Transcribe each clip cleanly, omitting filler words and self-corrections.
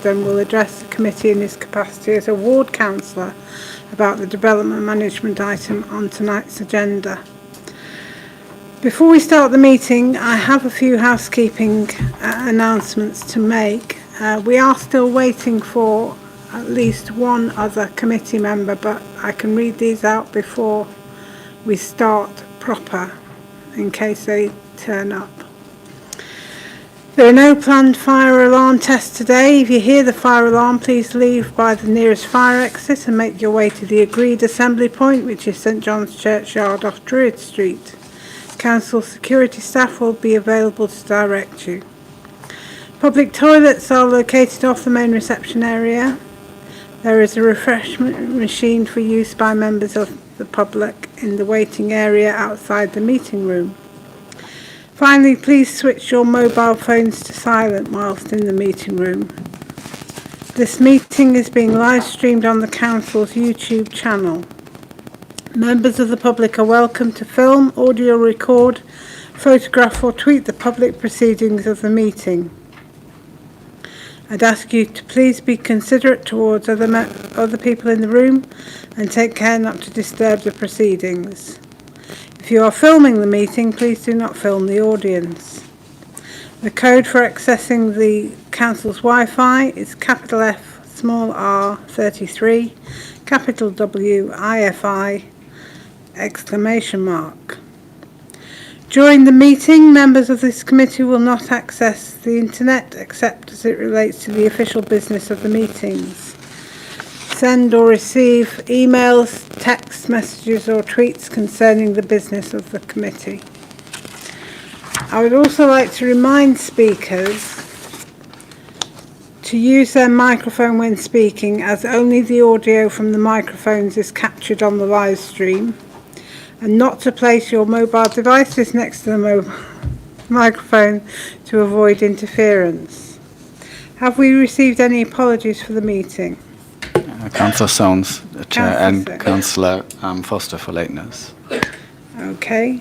Then will address the committee in his capacity as a ward councillor about the development management item on tonight's agenda. Before we start the meeting, I have a few housekeeping announcements to make. We are still waiting for at least one other committee member, but I can read these out before we start proper in case they turn up. There are no planned fire alarm tests today. If you hear the fire alarm, please leave by the nearest fire exit and make your way to the agreed assembly point, which is St John's Churchyard off Druid Street. Council security staff will be available to direct you. Public toilets are located off the main reception area. There is a refreshment machine for use by members of the public in the waiting area outside the meeting room. Finally, please switch your mobile phones to silent whilst in the meeting room. This meeting is being live streamed on the Council's YouTube channel. Members of the public are welcome to film, audio record, photograph or tweet the public proceedings of the meeting. I'd ask you to please be considerate towards other people in the room and take care not to disturb the proceedings. If you are filming the meeting, please do not film the audience. The code for accessing the Council's Wi-Fi is capital F, small r, 33, capital W, IFI, exclamation mark. During the meeting, members of this committee will not access the internet except as it relates to the official business of the meetings. Send or receive emails, text messages or tweets concerning the business of the committee. I would also like to remind speakers to use their microphone when speaking, as only the audio from the microphones is captured on the live stream, and not to place your mobile devices next to the microphone to avoid interference. Have we received any apologies for the meeting? Councillor Soames, the Chair, and Councillor Foster for lateness. Okay.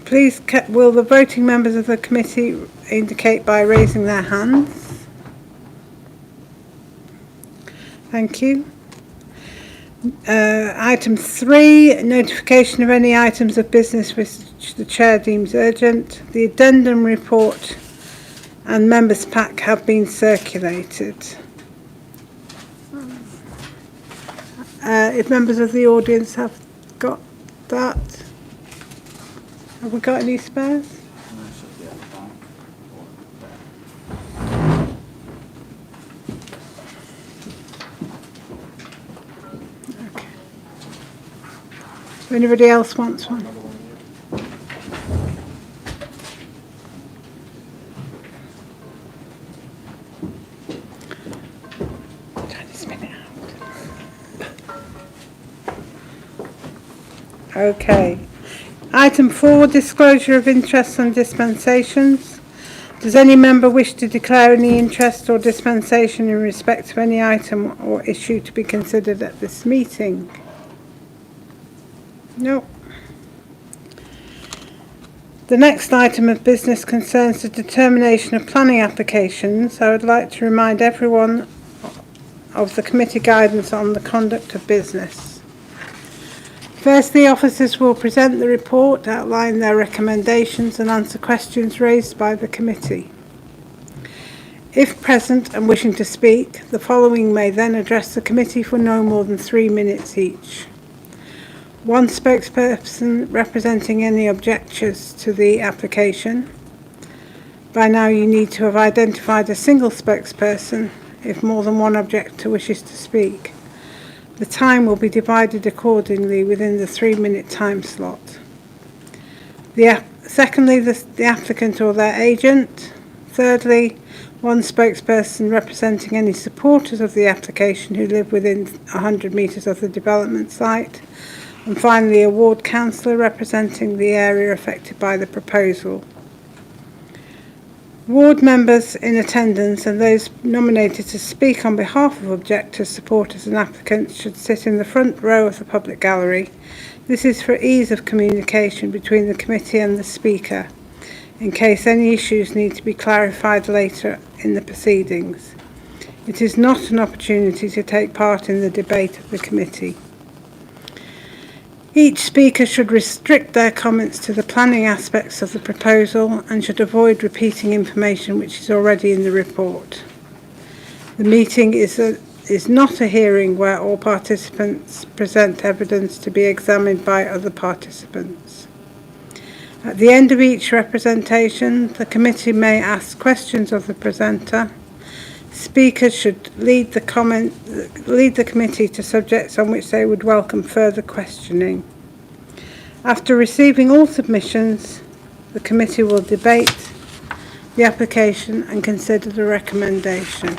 Please, will the voting members of the committee indicate by raising their hands? Thank you. Item 3, notification of any items of business which the Chair deems urgent. The addendum report and members' pack have been circulated. If members of the audience have got that, have we got any spares? Okay. If anybody else wants one? Okay. Item 4, disclosure of interests and dispensations. Does any member wish to declare any interest or dispensation in respect of any item or issue to be considered at this meeting? No. The next item of business concerns the determination of planning applications. I would like to remind everyone of the committee guidance on the conduct of business. First, the officers will present the report, outline their recommendations and answer questions raised by the committee. If present and wishing to speak, the following may then address the committee for no more than 3 minutes each. One spokesperson representing any objections to the application. By now you need to have identified a single spokesperson if more than one objector wishes to speak. The time will be divided accordingly within the 3-minute time slot. Secondly, the applicant or their agent. Thirdly, one spokesperson representing any supporters of the application who live within 100 metres of the development site. And finally, a ward councillor representing the area affected by the proposal. Ward members in attendance and those nominated to speak on behalf of objectors, supporters and applicants should sit in the front row of the public gallery. This is for ease of communication between the committee and the speaker, in case any issues need to be clarified later in the proceedings. It is not an opportunity to take part in the debate of the committee. Each speaker should restrict their comments to the planning aspects of the proposal and should avoid repeating information which is already in the report. The meeting is not a hearing where all participants present evidence to be examined by other participants. At the end of each representation, the committee may ask questions of the presenter. Speakers should lead the committee to subjects on which they would welcome further questioning. After receiving all submissions, the committee will debate the application and consider the recommendation.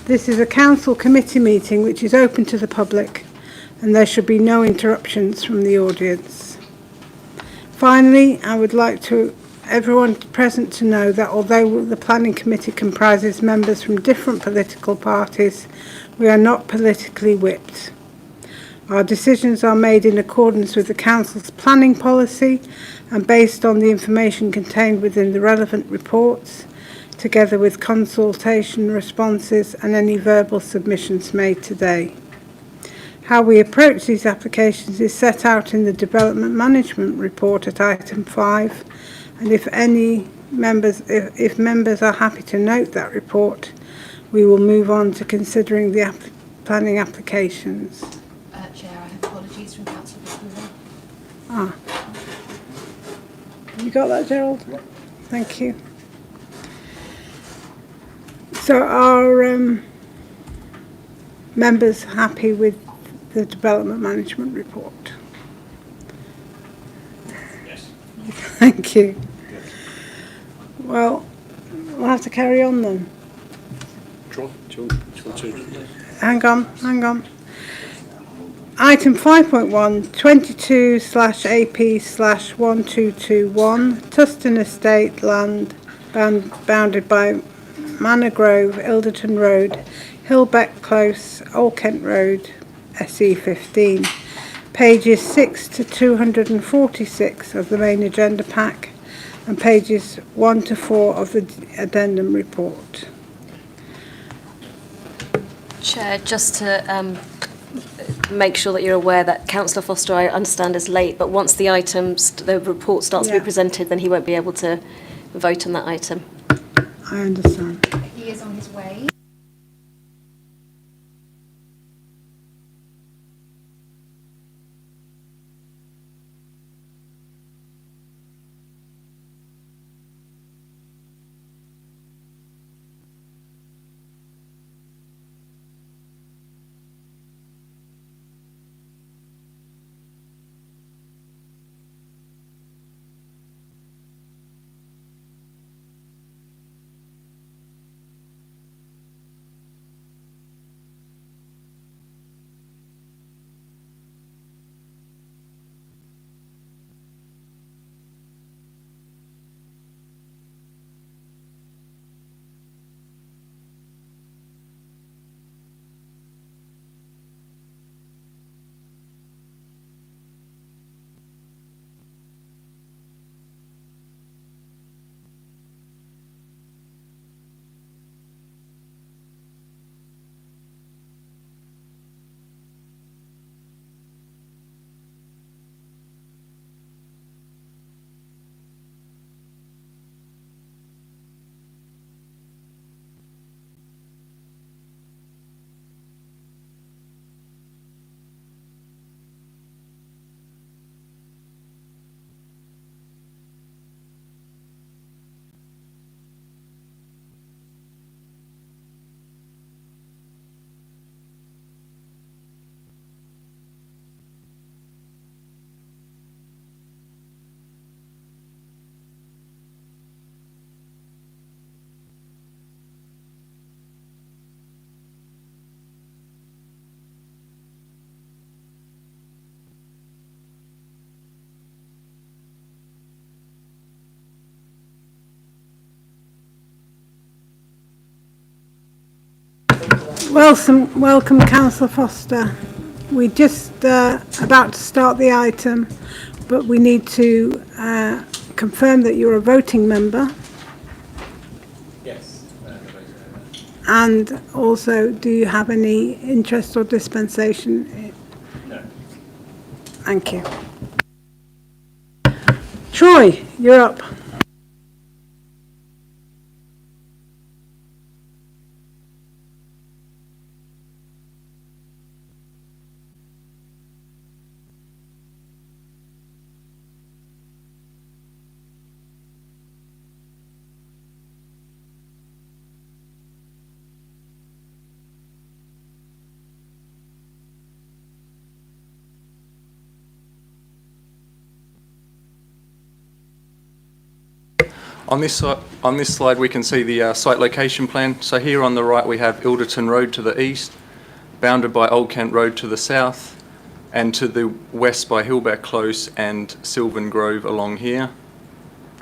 This is a council committee meeting which is open to the public, and there should be no interruptions from the audience. Finally, I would like everyone present to know that although the planning committee comprises members from different political parties, we are not politically whipped. Our decisions are made in accordance with the council's planning policy and based on the information contained within the relevant reports, together with consultation responses and any verbal submissions made today. How we approach these applications is set out in the Development Management Report at item 5, and if members are happy to note that report, we will move on to considering the planning applications. Chair, I have apologies from Councillor Bismarck. You got that, Gerald? Yeah. Thank you. So are members happy with the Development Management Report? Yes. Thank you. Yes. Well, we'll have to carry on then. Hang on. Item 5.1, 22/AP/1221, Tuston Estate land bounded by Manor Grove, Ilderton Road, Hillbeck Close, Old Kent Road, SE15. Pages 6 to 246 of the main agenda pack and pages 1 to 4 of the addendum report. Chair, just to make sure that you're aware that Councillor Foster, I understand, is late, but once the report starts to be presented, then he won't be able to vote on that item. I understand. He is on his way. Welcome, Councillor Foster. We're just about to start the item, but we need to confirm that you're a voting member. Yes. And also, do you have any interest or dispensation? No. Thank you. Troy, you're up. On this slide, we can see the site location plan. So here on the right, we have Ilderton Road to the east, bounded by Old Kent Road to the south, and to the west by Hillback Close and Sylvan Grove along here,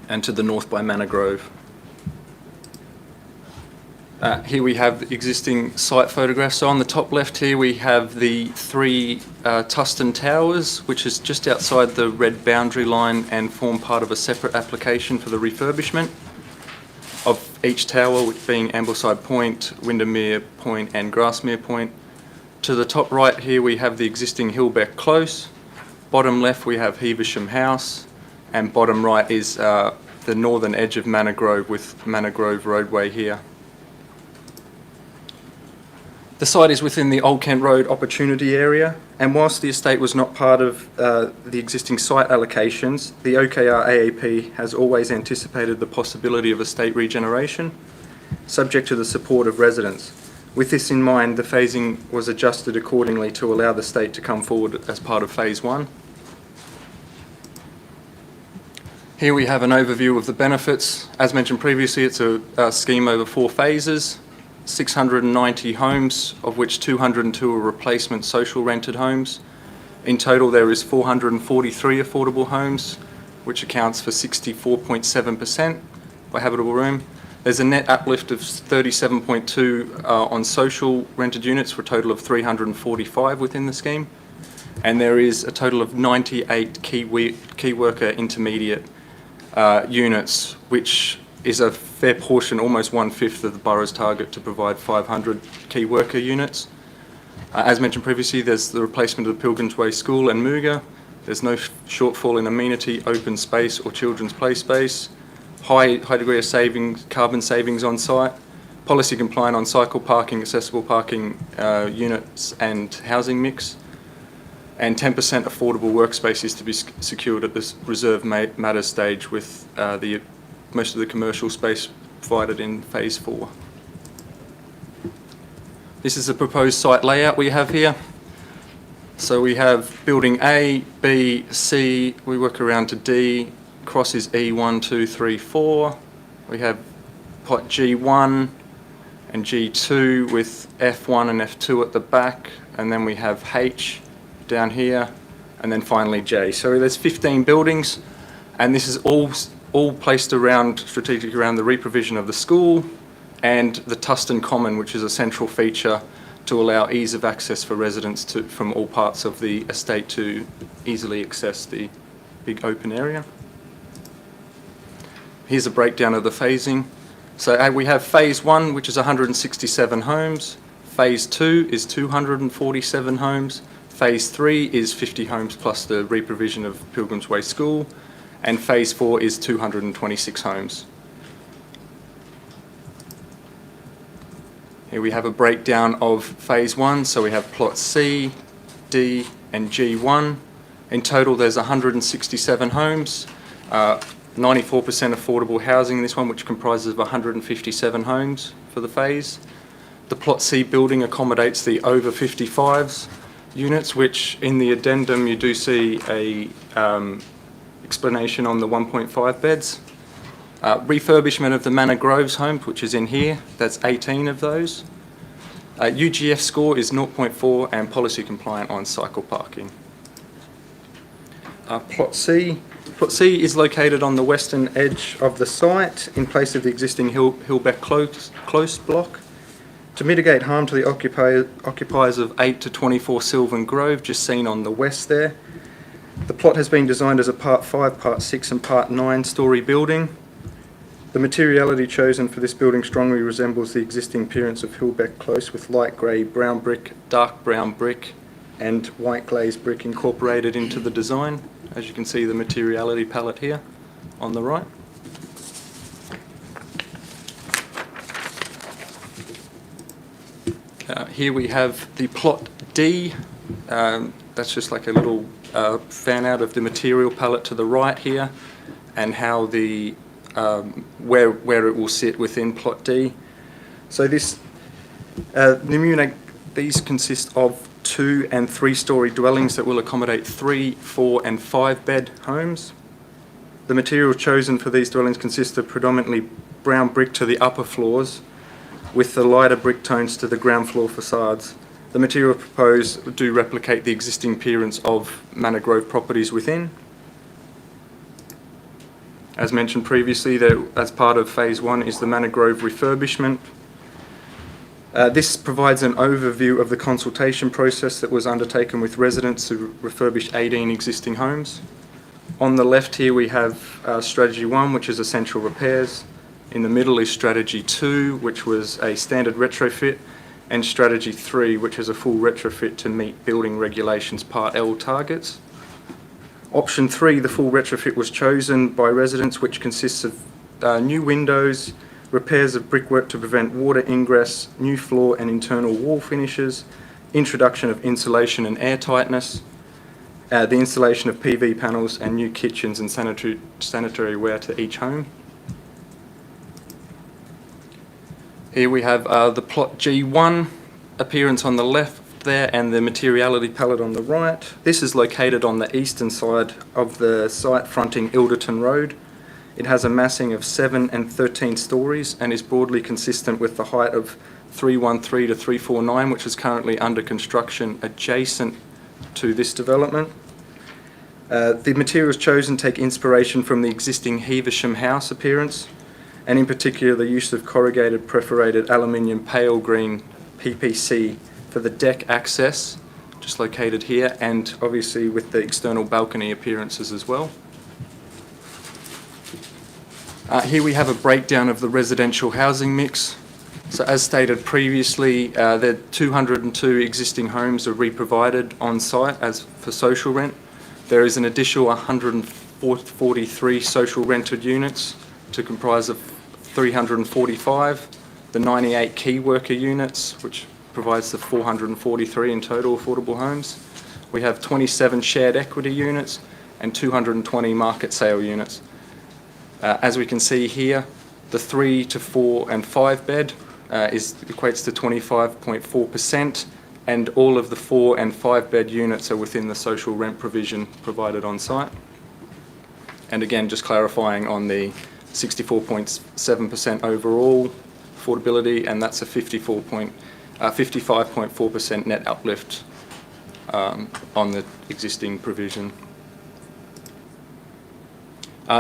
and to the north by Manor Grove. Here we have the existing site photographs. So on the top left here we have the 3 Tustin Towers, which is just outside the red boundary line and form part of a separate application for the refurbishment of each tower, which being Ambleside Point, Windermere Point and Grassmere Point. To the top right here we have the existing Hillbeck Close. Bottom left we have Heaversham House, and bottom right is the northern edge of Manor Grove with Manor Grove roadway here. The site is within the Old Kent Road opportunity area, and whilst the estate was not part of the existing site allocations, the OKR AAP has always anticipated the possibility of estate regeneration, subject to the support of residents. With this in mind, the phasing was adjusted accordingly to allow the estate to come forward as part of Phase 1. Here we have an overview of the benefits. As mentioned previously, it's a scheme over 4 phases. 690 homes, of which 202 are replacement social rented homes. In total, there is 443 affordable homes, which accounts for 64.7% by habitable room. There's a net uplift of 37.2 on social rented units for a total of 345 within the scheme. And there is a total of 98 key worker intermediate units, which is a fair portion, almost 1/5 of the borough's target to provide 500 key worker units. As mentioned previously, there's the replacement of the Pilgrims Way School and Mooga. There's no shortfall in amenity, open space or children's play space. High degree of savings, carbon savings on site. Policy compliant on cycle parking, accessible parking units and housing mix. And 10% affordable workspace is to be secured at this reserve matter stage with most of the commercial space provided in Phase 4. This is the proposed site layout we have here. So we have building A, B, C, we work around to D, crosses E, 1, 2, 3, 4. We have pot G1 and G2 with F1 and F2 at the back, and then we have H down here, and then finally J. So there's 15 buildings, and this is all placed strategically around the reprovision of the school and the Tustin Common, which is a central feature to allow ease of access for residents from all parts of the estate to easily access the big open area. Here's a breakdown of the phasing. So we have Phase 1, which is 167 homes. Phase 2 is 247 homes. Phase 3 is 50 homes plus the reprovision of Pilgrims Way School. And Phase 4 is 226 homes. Here we have a breakdown of Phase 1. So we have plot C, D and G1. In total there's 167 homes, 94% affordable housing in this one, which comprises of 157 homes for the phase. The plot C building accommodates the over 55s units, which in the addendum you do see a explanation on the 1.5 beds. Refurbishment of the Manor Groves home, which is in here, that's 18 of those. UGF score is 0.4 and policy compliant on cycle parking. Plot C is located on the western edge of the site in place of the existing Hillbeck Close block. To mitigate harm to the occupiers of 8 to 24 Sylvan Grove, just seen on the west there, the plot has been designed as a Part 5, Part 6 and Part 9 storey building. The materiality chosen for this building strongly resembles the existing appearance of Hillbeck Close, with light grey brown brick, dark brown brick and white glazed brick incorporated into the design. As you can see, the materiality palette here on the right. Here we have the plot D. That's just like a little fan out of the material palette to the right here, and how the where it will sit within plot D. So this these consist of 2- and 3-storey dwellings that will accommodate 3-, 4- and 5-bed homes. The material chosen for these dwellings consists of predominantly brown brick to the upper floors, with the lighter brick tones to the ground floor facades. The material proposed do replicate the existing appearance of Manor Grove properties within. As mentioned previously, as part of Phase 1 is the Manor Grove refurbishment. This provides an overview of the consultation process that was undertaken with residents to refurbish 18 existing homes. On the left here we have Strategy 1, which is essential repairs. In the middle is Strategy 2, which was a standard retrofit, and Strategy 3, which is a full retrofit to meet building regulations Part L targets. Option 3, the full retrofit, was chosen by residents, which consists of new windows, repairs of brickwork to prevent water ingress, new floor and internal wall finishes, introduction of insulation and air tightness, the installation of PV panels and new kitchens and sanitary ware to each home. Here we have the plot G1 appearance on the left there and the materiality palette on the right. This is located on the eastern side of the site fronting Ilderton Road. It has a massing of 7 and 13 stories and is broadly consistent with the height of 313 to 349, which is currently under construction adjacent to this development. The materials chosen take inspiration from the existing Heaversham House appearance, and in particular the use of corrugated perforated aluminium pale green PPC for the deck access, just located here, and obviously with the external balcony appearances as well. Here we have a breakdown of the residential housing mix. So as stated previously, the 202 existing homes are re-provided on site as for social rent. There is an additional 143 social rented units to comprise of 345, the 98 key worker units, which provides the 443 in total affordable homes. We have 27 shared equity units and 220 market sale units. As we can see here, the 3 to 4 and 5 bed equates to 25.4%, and all of the 4 and 5 bed units are within the social rent provision provided on site. And again, just clarifying on the 64.7% overall affordability, and that's a 55.4% net uplift on the existing provision.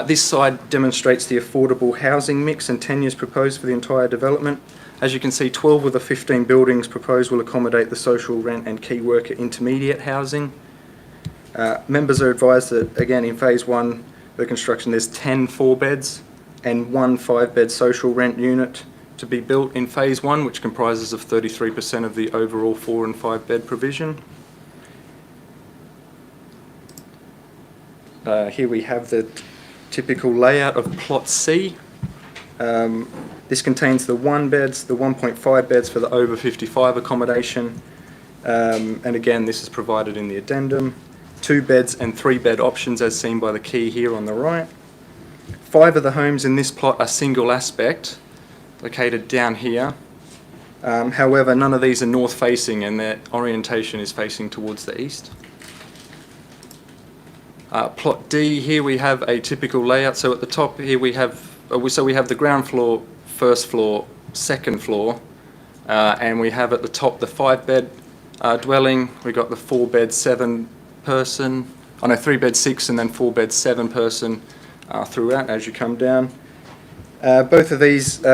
This slide demonstrates the affordable housing mix and tenures proposed for the entire development. As you can see, 12 of the 15 buildings proposed will accommodate the social rent and key worker intermediate housing. Members are advised that, again, in Phase 1, the construction, there's 10 4-beds and 1 5-bed social rent unit to be built in Phase 1, which comprises of 33% of the overall 4 and 5-bed provision. Here we have the typical layout of Plot C. This contains the 1-beds, the 1.5 beds for the over 55 accommodation, and again this is provided in the addendum. 2-beds and 3-bed options as seen by the key here on the right. 5 of the homes in this plot are single aspect, located down here. However, none of these are north facing and their orientation is facing towards the east. Plot D, here we have a typical layout. So at the top here we have the ground floor, first floor, second floor, and we have at the top the 5-bed dwelling. We got the 4-bed 7-person, 3-bed 6 and then 4-bed 7-person throughout as you come down. Both of these,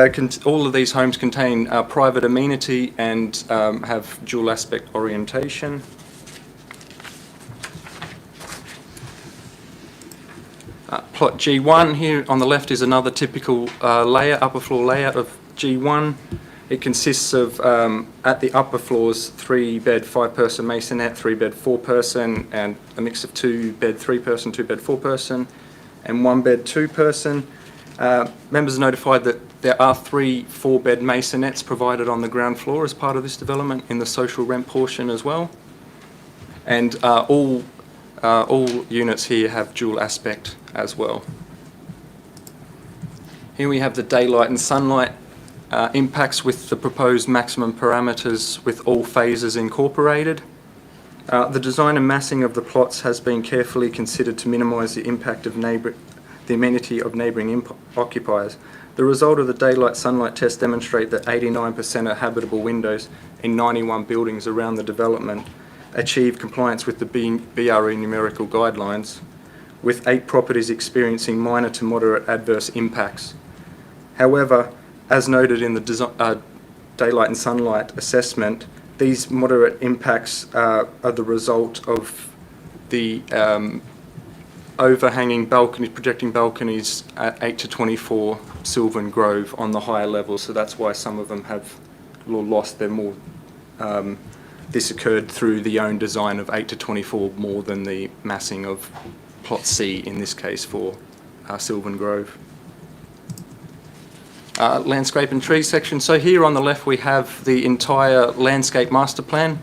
all of these homes contain private amenity and have dual aspect orientation. plot G1 here on the left is another typical upper floor layout of G1. It consists of, at the upper floors, 3-bed, 5-person masonette, 3-bed, 4-person, and a mix of 2-bed, 3-person, 2-bed, 4-person, and 1-bed, 2-person. Members are notified that there are 3 4-bed masonettes provided on the ground floor as part of this development in the social rent portion as well. And all units here have dual aspect as well. Here we have the daylight and sunlight impacts with the proposed maximum parameters with all phases incorporated. The design and massing of the plots has been carefully considered to minimise the impact of the amenity of neighbouring occupiers. The result of the daylight sunlight test demonstrate that 89% of habitable windows in 91 buildings around the development achieve compliance with the BRE numerical guidelines, with 8 properties experiencing minor to moderate adverse impacts. However, as noted in the daylight and sunlight assessment, these moderate impacts are the result of the overhanging balcony, projecting balconies at 8 to 24 Sylvan Grove on the higher levels, so that's why some of them have lost their more. This occurred through the own design of 8 to 24 more than the massing of plot C in this case for Sylvan Grove. Landscape and trees section. So here on the left we have the entire landscape master plan.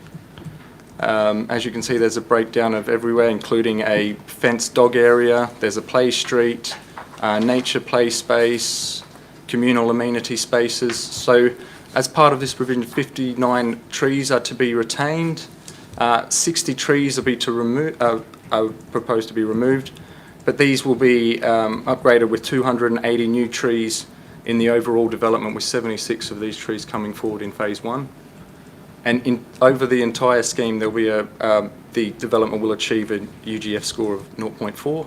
As you can see, there's a breakdown of everywhere, including a fenced dog area, there's a play street, nature play space, communal amenity spaces. So as part of this provision, 59 trees are to be retained, 60 trees are proposed to be removed, but these will be upgraded with 280 new trees in the overall development, with 76 of these trees coming forward in phase 1. And over the entire scheme, there'll be the development will achieve a UGF score of 0.4.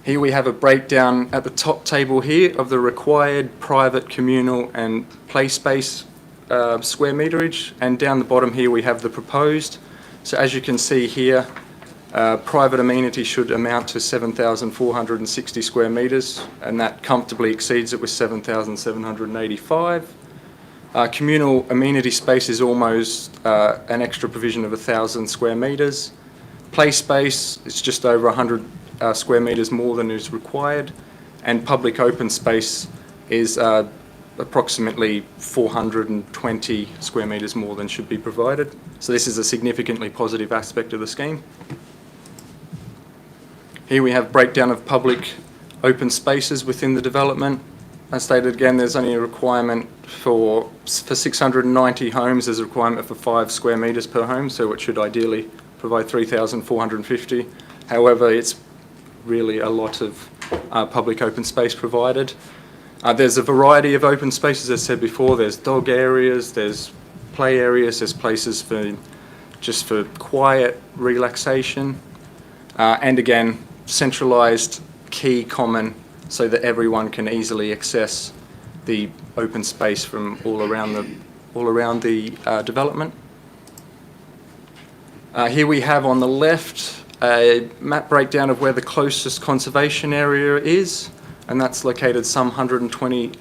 Here we have a breakdown at the top table here of the required private, communal and play space square meterage, and down the bottom here we have the proposed. So as you can see here, private amenity should amount to 7,460 square metres, and that comfortably exceeds it with 7,785. Communal amenity space is almost an extra provision of 1,000 square metres. Play space is just over 100 square metres more than is required, and public open space is approximately 420 square metres more than should be provided. So this is a significantly positive aspect of the scheme. Here we have breakdown of public open spaces within the development. As stated again, there's only a requirement for 690 homes, there's a requirement for 5 square metres per home, so it should ideally provide 3,450. However, it's really a lot of public open space provided. There's a variety of open spaces, as I said before. There's dog areas, there's play areas, there's places for just for quiet relaxation, and again, centralised, key, common, so that everyone can easily access the open space from all around the development. Here we have on the left a map breakdown of where the closest conservation area is, and that's located some 120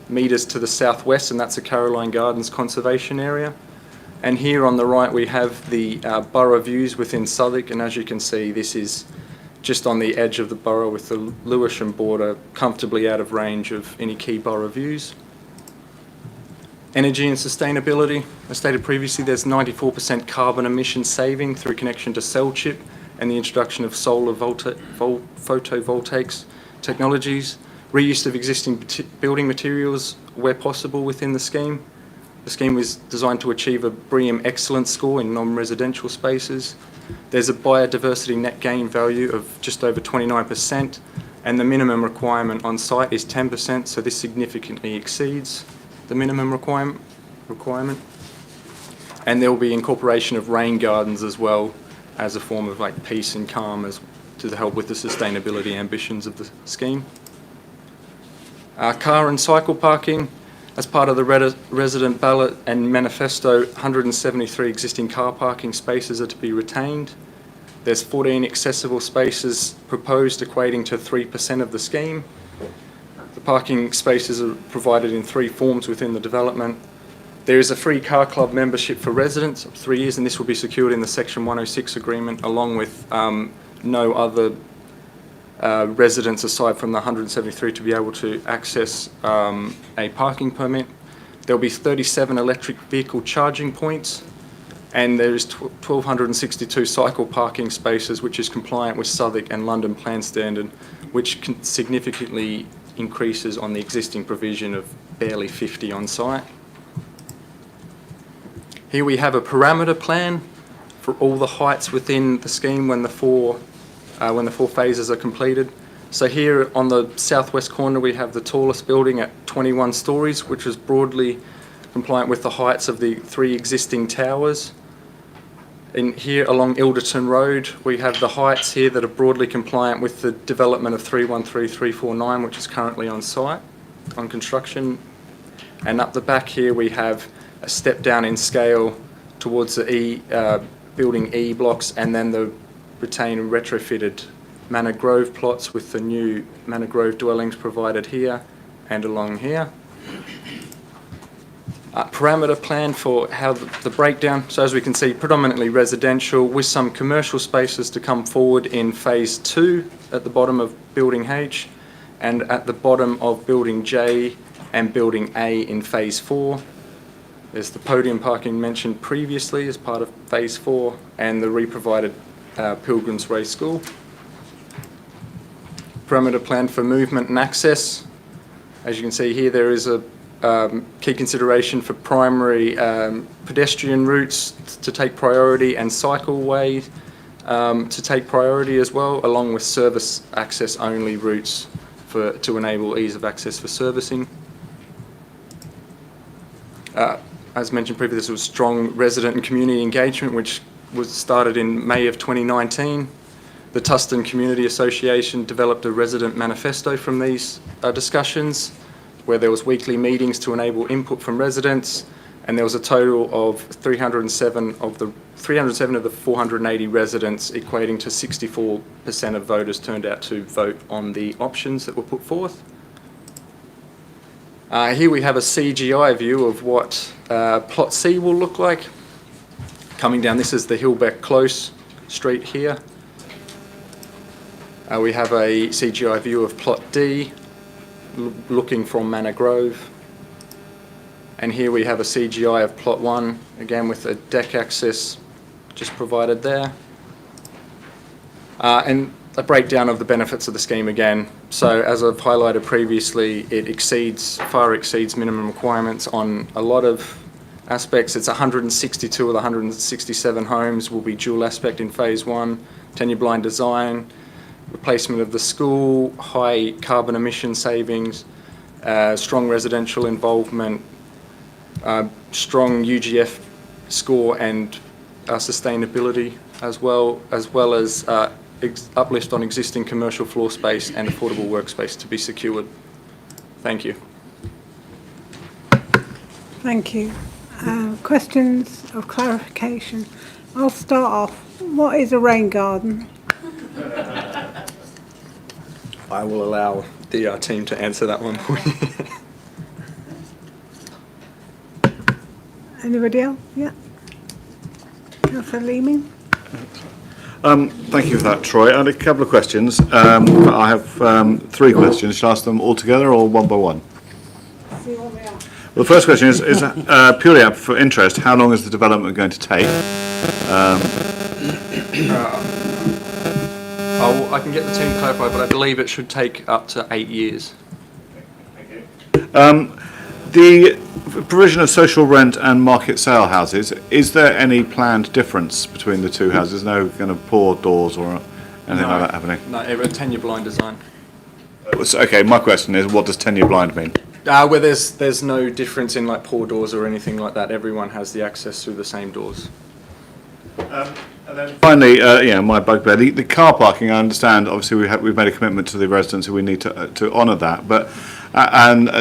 metres to the southwest, and that's the Caroline Gardens Conservation Area. And here on the right we have the borough views within Southwark, and as you can see, this is just on the edge of the borough with the Lewisham border, comfortably out of range of any key borough views. Energy and sustainability. As stated previously, there's 94% carbon emission saving through connection to cell chip and the introduction of solar photovoltaics technologies, reuse of existing building materials where possible within the scheme. The scheme was designed to achieve a BREEAM Excellence score in non-residential spaces. There's a biodiversity net gain value of just over 29%, and the minimum requirement on site is 10%, so this significantly exceeds the minimum requirement. And there will be incorporation of rain gardens as well as a form of like peace and calm to help with the sustainability ambitions of the scheme. Car and cycle parking. As part of the resident ballot and manifesto, 173 existing car parking spaces are to be retained. There's 14 accessible spaces proposed, equating to 3% of the scheme. The parking spaces are provided in 3 forms within the development. There is a free car club membership for residents of 3 years, and this will be secured in the Section 106 agreement, along with no other residents aside from the 173 to be able to access a parking permit. There'll be 37 electric vehicle charging points, and there is 1,262 cycle parking spaces, which is compliant with Southwark and London Plan Standard, which significantly increases on the existing provision of barely 50 on site. Here we have a parameter plan for all the heights within the scheme when the four phases are completed. So here on the southwest corner we have the tallest building at 21 stories, which is broadly compliant with the heights of the 3 existing towers. In here along Ilderton Road we have the heights here that are broadly compliant with the development of 313, 349, which is currently on site, on construction. And up the back here we have a step down in scale towards the building E blocks, and then the retained and retrofitted Manor Grove plots with the new Manor Grove dwellings provided here and along here. Parameter plan for how the breakdown, so as we can see, predominantly residential with some commercial spaces to come forward in phase 2 at the bottom of building H, and at the bottom of building J and building A in phase 4. There's the podium parking mentioned previously as part of phase 4, and the re-provided Pilgrims Way School. Parameter plan for movement and access. As you can see here, there is a key consideration for primary pedestrian routes to take priority and cycleways to take priority as well, along with service access only routes to enable ease of access for servicing. As mentioned previously, this was strong resident and community engagement, which was started in May of 2019. The Tustin Community Association developed a resident manifesto from these discussions, where there was weekly meetings to enable input from residents, and there was a total of 307 of the 480 residents, equating to 64% of voters turned out to vote on the options that were put forth. Here we have a CGI view of what Plot C will look like. Coming down, this is the Hillbeck Close street here. We have a CGI view of Plot D, looking from Manor Grove. And here we have a CGI of Plot 1, again with a deck access just provided there. And a breakdown of the benefits of the scheme again. So as I've highlighted previously, it far exceeds minimum requirements on a lot of aspects. It's 162 of the 167 homes will be dual aspect in phase 1, tenure blind design, replacement of the school, high carbon emission savings, strong residential involvement, strong UGF score and sustainability, as well as uplift on existing commercial floor space and affordable workspace to be secured. Thank you. Thank you. Questions of clarification? I'll start off. What is a rain garden? I will allow the team to answer that one for you. Anybody else? Yeah. Councillor Leeming? Thank you for that, Troy. I had a couple of questions. I have 3 questions. Shall I ask them all together or one by one? See what they are. Well, the first question is purely out for interest. How long is the development going to take? I can get the team to clarify, but I believe it should take up to 8 years. The provision of social rent and market sale houses, is there any planned difference between the 2 houses? No kind of poor doors or anything like that happening? No, a tenure blind design. So, okay, my question is, what does tenure blind mean? Where there's no difference in like poor doors or anything like that. Everyone has the access through the same doors. And then finally, my bugbear, the car parking. I understand. Obviously, we've made a commitment to the residents, and we need to honour that. But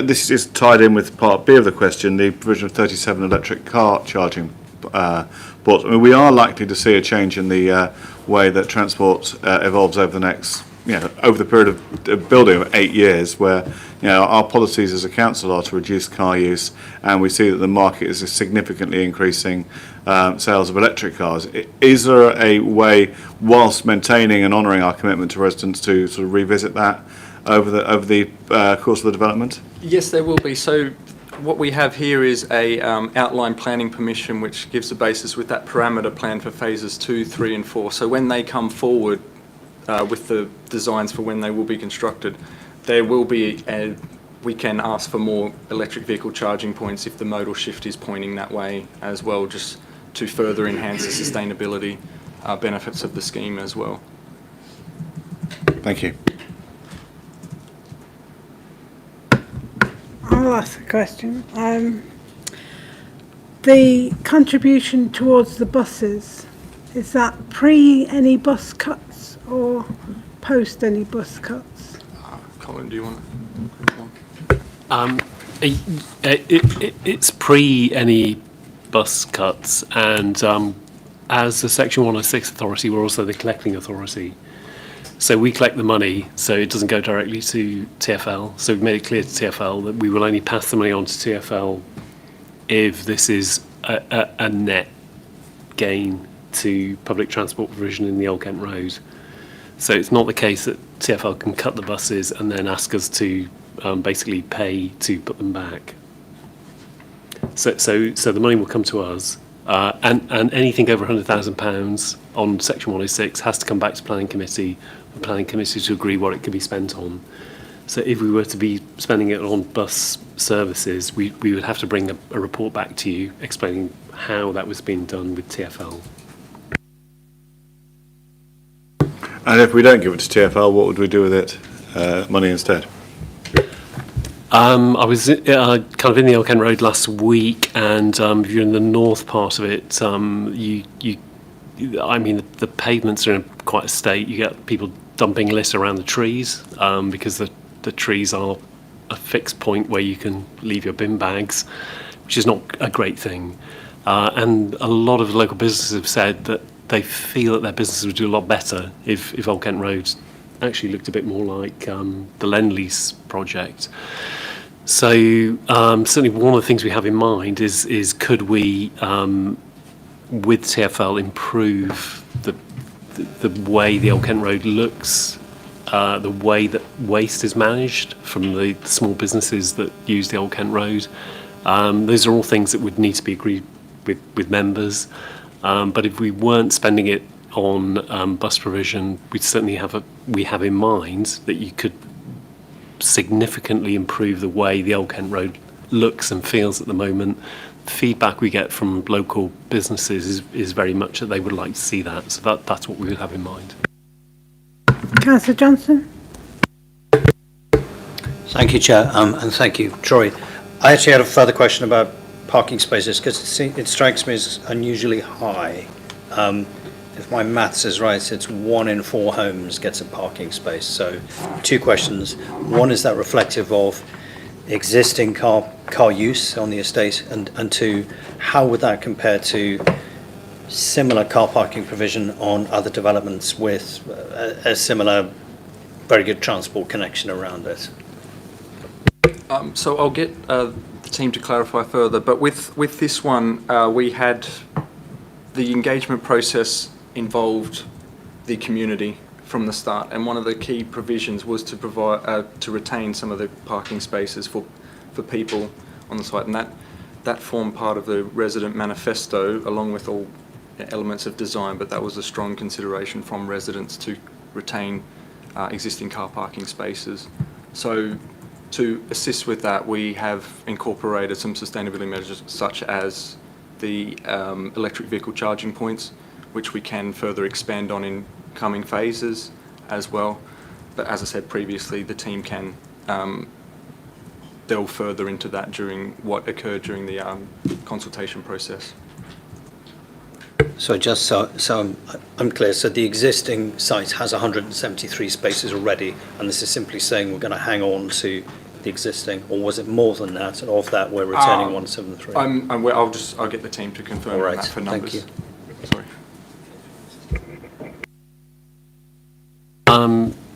this is tied in with part B of the question: the provision of 37 electric car charging but I mean, we are likely to see a change in the way that transport evolves over the next, over the period of building of 8 years, where our policies as a council are to reduce car use, and we see that the market is significantly increasing sales of electric cars. Is there a way, whilst maintaining and honouring our commitment to residents, to sort of revisit that over the course of the development? Yes, there will be. So what we have here is a outline planning permission, which gives the basis with that parameter plan for phases 2, 3 and 4. So when they come forward with the designs for when they will be constructed, there will be we can ask for more electric vehicle charging points if the modal shift is pointing that way as well, just to further enhance the sustainability benefits of the scheme as well. Thank you. I'll ask a question. The contribution towards the buses, is that pre any bus cuts or post any bus cuts? Colin, do you want to? It's pre any bus cuts, and as the Section 106 authority, we're also the collecting authority. So we collect the money, so it doesn't go directly to TfL. So we've made it clear to TfL that we will only pass the money on to TfL if this is a net gain to public transport provision in the Old Kent Road. So it's not the case that TfL can cut the buses and then ask us to basically pay to put them back. So the money will come to us, and anything over £100,000 on Section 106 has to come back to Planning Committee, the Planning Committee to agree what it can be spent on. So if we were to be spending it on bus services, we would have to bring a report back to you explaining how that was being done with TfL. And if we don't give it to TfL, what would we do with it? Money instead? I was kind of in the Old Kent Road last week, and if you're in the north part of it, the pavements are in quite a state. You get people dumping litter around the trees because the trees are a fixed point where you can leave your bin bags, which is not a great thing. And a lot of local businesses have said that they feel that their businesses would do a lot better if Old Kent Road actually looked a bit more like the Lend-Lease project. So certainly one of the things we have in mind is could we, with TfL, improve the way the Old Kent Road looks, the way that waste is managed from the small businesses that use the Old Kent Road. Those are all things that would need to be agreed with members. But if we weren't spending it on bus provision, we have in mind that you could significantly improve the way the Old Kent Road looks and feels at the moment. The feedback we get from local businesses is very much that they would like to see that. So that's what we would have in mind. Councillor Johnson. Thank you, Chair, and thank you, Troy. I actually had a further question about parking spaces because it strikes me as unusually high. If my maths is right, it's 1 in 4 homes gets a parking space. So 2 questions. One, is that reflective of existing car use on the estate? And 2, how would that compare to similar car parking provision on other developments with a similar very good transport connection around it? So I'll get the team to clarify further, but with this one, we had the engagement process involved the community from the start, and one of the key provisions was to provide to retain some of the parking spaces for people on the site, and that formed part of the resident manifesto along with all elements of design, but that was a strong consideration from residents to retain existing car parking spaces. So to assist with that, we have incorporated some sustainability measures such as the electric vehicle charging points, which we can further expand on in coming phases as well. But as I said previously, the team can delve further into that during what occurred during the consultation process. So just so I'm clear, so the existing site has 173 spaces already, and this is simply saying we're going to hang on to the existing, or was it more than that? And of that, we're retaining 173. I'll get the team to confirm All right, that for thank numbers. you. Sorry.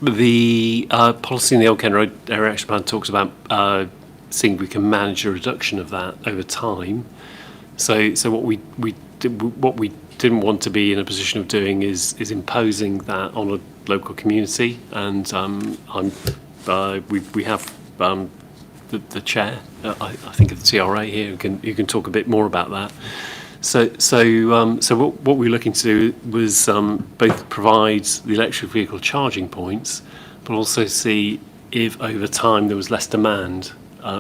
The policy in the Old Kent Road Area Action Plan talks about seeing if we can manage a reduction of that over time. So what we didn't want to be in a position of doing is imposing that on a local community, and we have the chair, I think, of the TRA here, who can talk a bit more about that. So what we were looking to do was both provide the electric vehicle charging points, but also see if over time there was less demand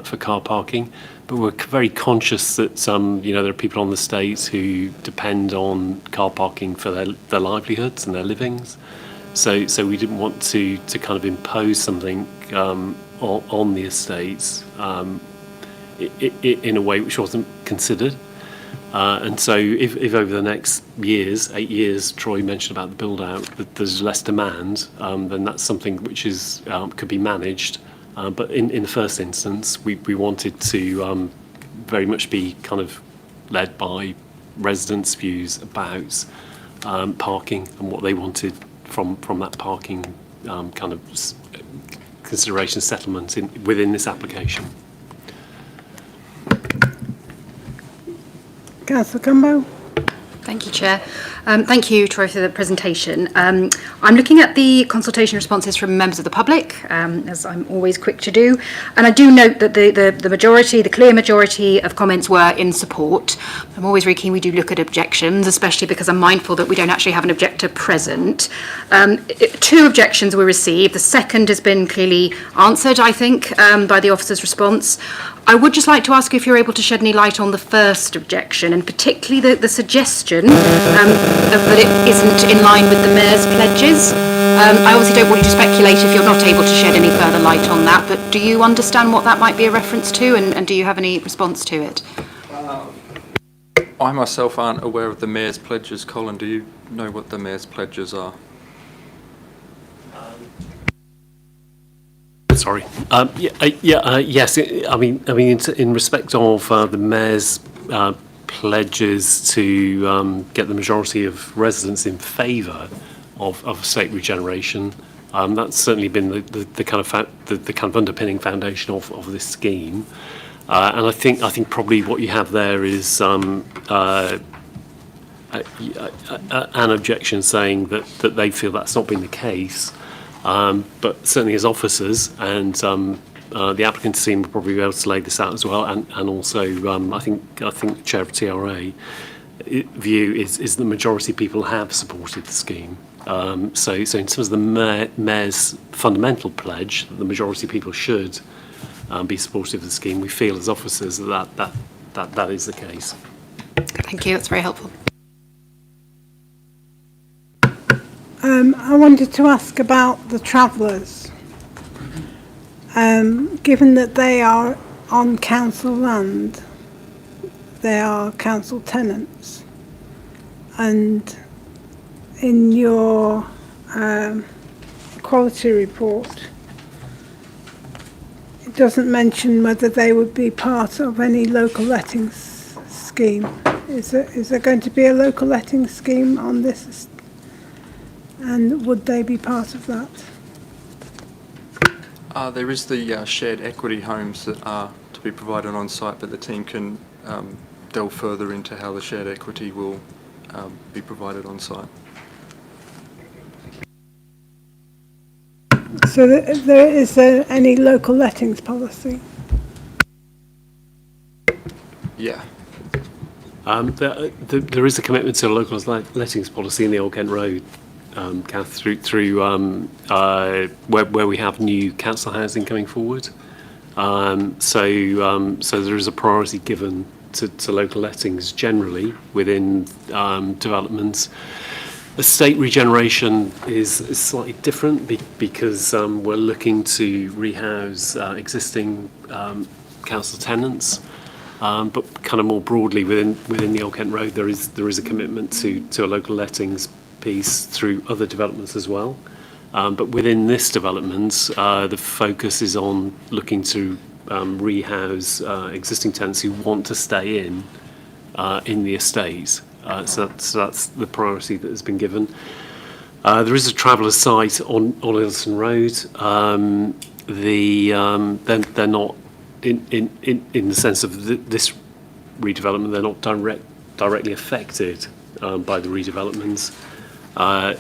for car parking. But we're very conscious that there are people on the estate who depend on car parking for their livelihoods and their livings. So we didn't want to kind of impose something on the estates in a way which wasn't considered. And so if over the next 8 years, Troy mentioned about the build-out, that there's less demand, then that's something which is could be managed. But in the first instance, we wanted to very much be kind of led by residents' views about parking and what they wanted from that parking kind of consideration settlement within this application. Councillor Cumbo? Thank you, Chair. Thank you, Troy, for the presentation. I'm looking at the consultation responses from members of the public, as I'm always quick to do, and I do note that the clear majority of comments were in support. I'm always very keen we do look at objections, especially because I'm mindful that we don't actually have an objector present. 2 objections were received. The second has been clearly answered, I think, by the officer's response. I would just like to ask you if you're able to shed any light on the first objection, and particularly the suggestion that it isn't in line with the Mayor's pledges. I obviously don't want you to speculate if you're not able to shed any further light on that, but do you understand what that might be a reference to, and do you have any response to it? I myself aren't aware of the Mayor's pledges. Colin, do you know what the Mayor's pledges are? Sorry. Yes. In respect of the Mayor's pledges to get the majority of residents in favour of estate regeneration, that's certainly been the kind of underpinning foundation of this scheme. And I think probably what you have there is an objection saying that they feel that's not been the case. But certainly as officers, and the applicant's team will probably be able to lay this out as well, and also I think the chair of TRA view is the majority of people have supported the scheme. So in terms of the Mayor's fundamental pledge that the majority of people should be supportive of the scheme, we feel as officers that is the case. Thank you, that's very helpful. I wanted to ask about the travellers. Given that they are on council land, they are council tenants, and in your quality report, it doesn't mention whether they would be part of any local lettings scheme. Is there going to be a local lettings scheme on this? And would they be part of that? There is the shared equity homes that are to be provided on site, but the team can delve further into how the shared equity will be provided on site. So is there any local lettings policy? Yeah. There is a commitment to a local lettings policy in the Old Kent Road, Kath, through where we have new council housing coming forward. So there is a priority given to local lettings generally within developments. Estate regeneration is slightly different because we're looking to rehouse existing council tenants. But kind of more broadly within the Old Kent Road, there is a commitment to a local lettings piece through other developments as well. But within this development, the focus is on looking to rehouse existing tenants who want to stay in the estate. So that's the priority that has been given. There is a traveller's site on Ilson Road. They're not in the sense of this redevelopment. They're not directly affected by the redevelopments. They're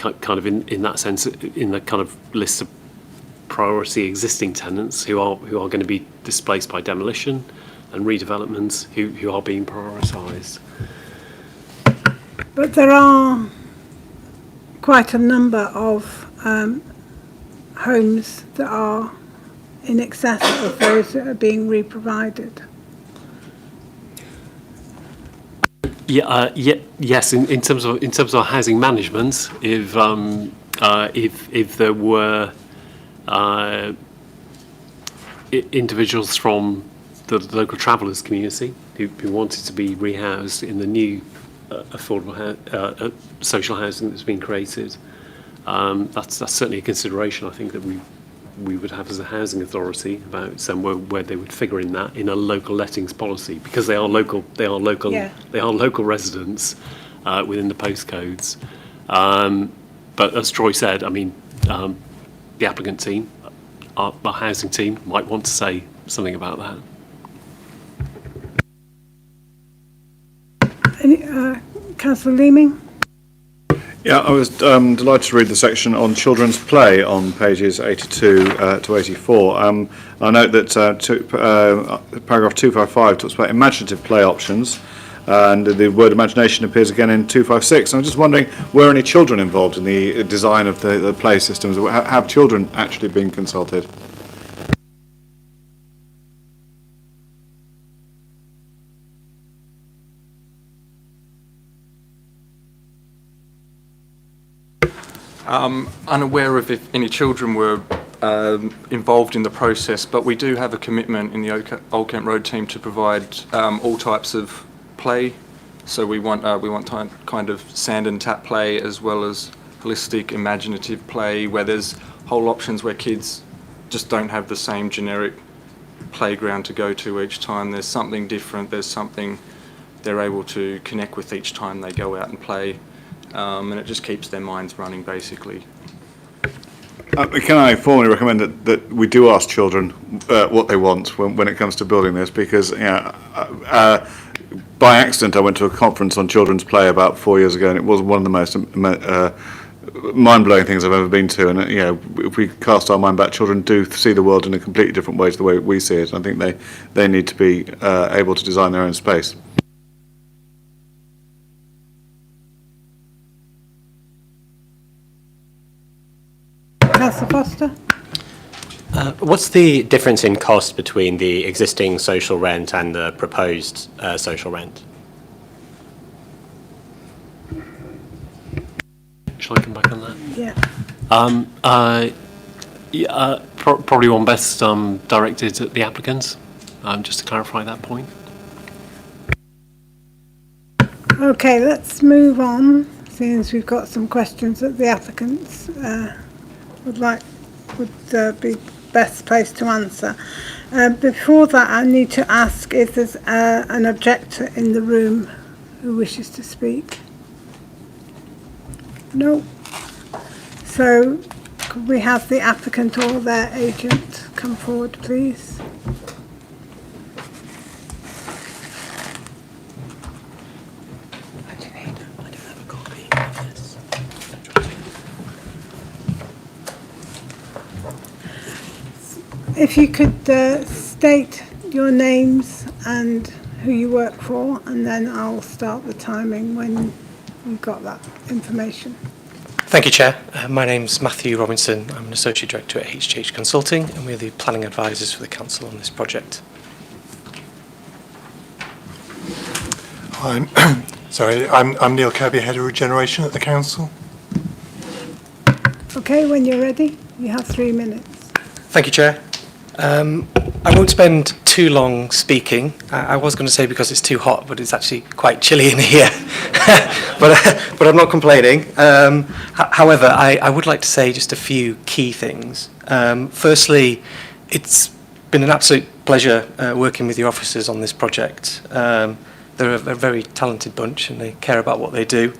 not kind of in that sense in the kind of list of priority existing tenants who are going to be displaced by demolition and redevelopments who are being prioritised. But there are quite a number of homes that are in excess of those that are being re-provided. Yes. In terms of housing management, if there were individuals from the local travellers community who wanted to be rehoused in the new affordable social housing that's been created, that's certainly a consideration I think that we would have as a housing authority about somewhere where they would figure in that in a local lettings policy, because they are local residents within the postcodes. But as Troy said, I mean, the applicant team, our housing team, might want to say something about that. Councillor Leeming? Yeah, I was delighted to read the section on children's play on pages 82 to 84. I note that paragraph 255 talks about imaginative play options, and the word imagination appears again in 256. I'm just wondering, were any children involved in the design of the play systems? Have children actually been consulted? Unaware of if any children were involved in the process, but we do have a commitment in the Old Kent Road team to provide all types of play. So we want kind of sand and tap play, as well as holistic imaginative play, where there's whole options where kids just don't have the same generic playground to go to each time. There's something different, there's something they're able to connect with each time they go out and play. And it just keeps their minds running, basically. Can I formally recommend that we do ask children what they want when it comes to building this? Because by accident I went to a conference on children's play about 4 years ago, and it was one of the most mind-blowing things I've ever been to. And if we cast our mind back, children do see the world in a completely different way to the way we see it. I think they need to be able to design their own space. Councillor Foster? What's the difference in cost between the existing social rent and the proposed social rent? Shall I come back on that? Yeah. Probably one best directed at the applicants, just to clarify that point. Okay, let's move on, seeing as we've got some questions that the applicants would be best placed to answer. Before that, I need to ask if there's an objector in the room who wishes to speak. No. So could we have the applicant or their agent come forward, please? If you could state your names and who you work for, and then I'll start the timing when you've got that information. Thank you, Chair. My name's Matthew Robinson. I'm an Associate Director at HH Consulting, and we're the planning advisors for the Council on this project. I'm Neil Kirby, Head of Regeneration at the Council. Okay, when you're ready, you have 3 minutes. Thank you, Chair. I won't spend too long speaking. I was going to say because it's too hot, but it's actually quite chilly in here. but I'm not complaining. However, I would like to say just a few key things. Firstly, it's been an absolute pleasure working with your officers on this project. They're a very talented bunch and they care about what they do.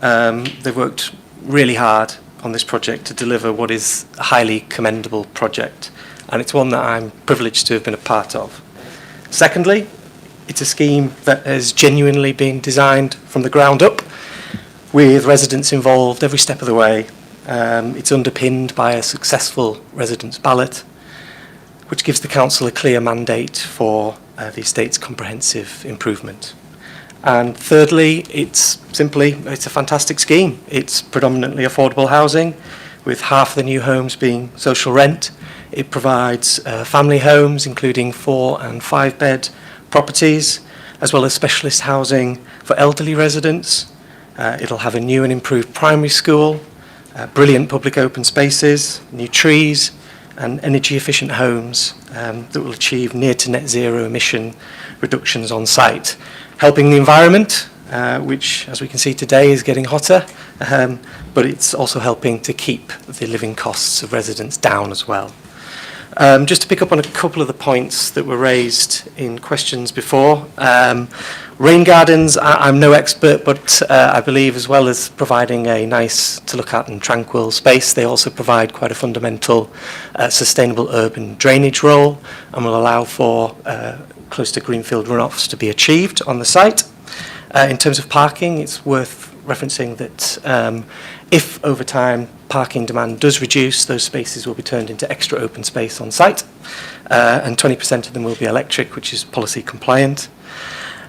They've worked really hard on this project to deliver what is a highly commendable project, and it's one that I'm privileged to have been a part of. Secondly, it's a scheme that has genuinely been designed from the ground up, with residents involved every step of the way. It's underpinned by a successful residents' ballot, which gives the council a clear mandate for the estate's comprehensive improvement. And thirdly, it's a fantastic scheme. It's predominantly affordable housing, with half the new homes being social rent. It provides family homes, including 4 and 5 bed properties, as well as specialist housing for elderly residents. It'll have a new and improved primary school, brilliant public open spaces, new trees, and energy efficient homes that will achieve near to net zero emission reductions on site, helping the environment, which, as we can see today, is getting hotter, but it's also helping to keep the living costs of residents down as well. Just to pick up on a couple of the points that were raised in questions before. Rain gardens, I'm no expert, but I believe as well as providing a nice to look at and tranquil space, they also provide quite a fundamental sustainable urban drainage role and will allow for close to greenfield runoffs to be achieved on the site. In terms of parking, it's worth referencing that if over time parking demand does reduce, those spaces will be turned into extra open space on site, and 20% of them will be electric, which is policy compliant.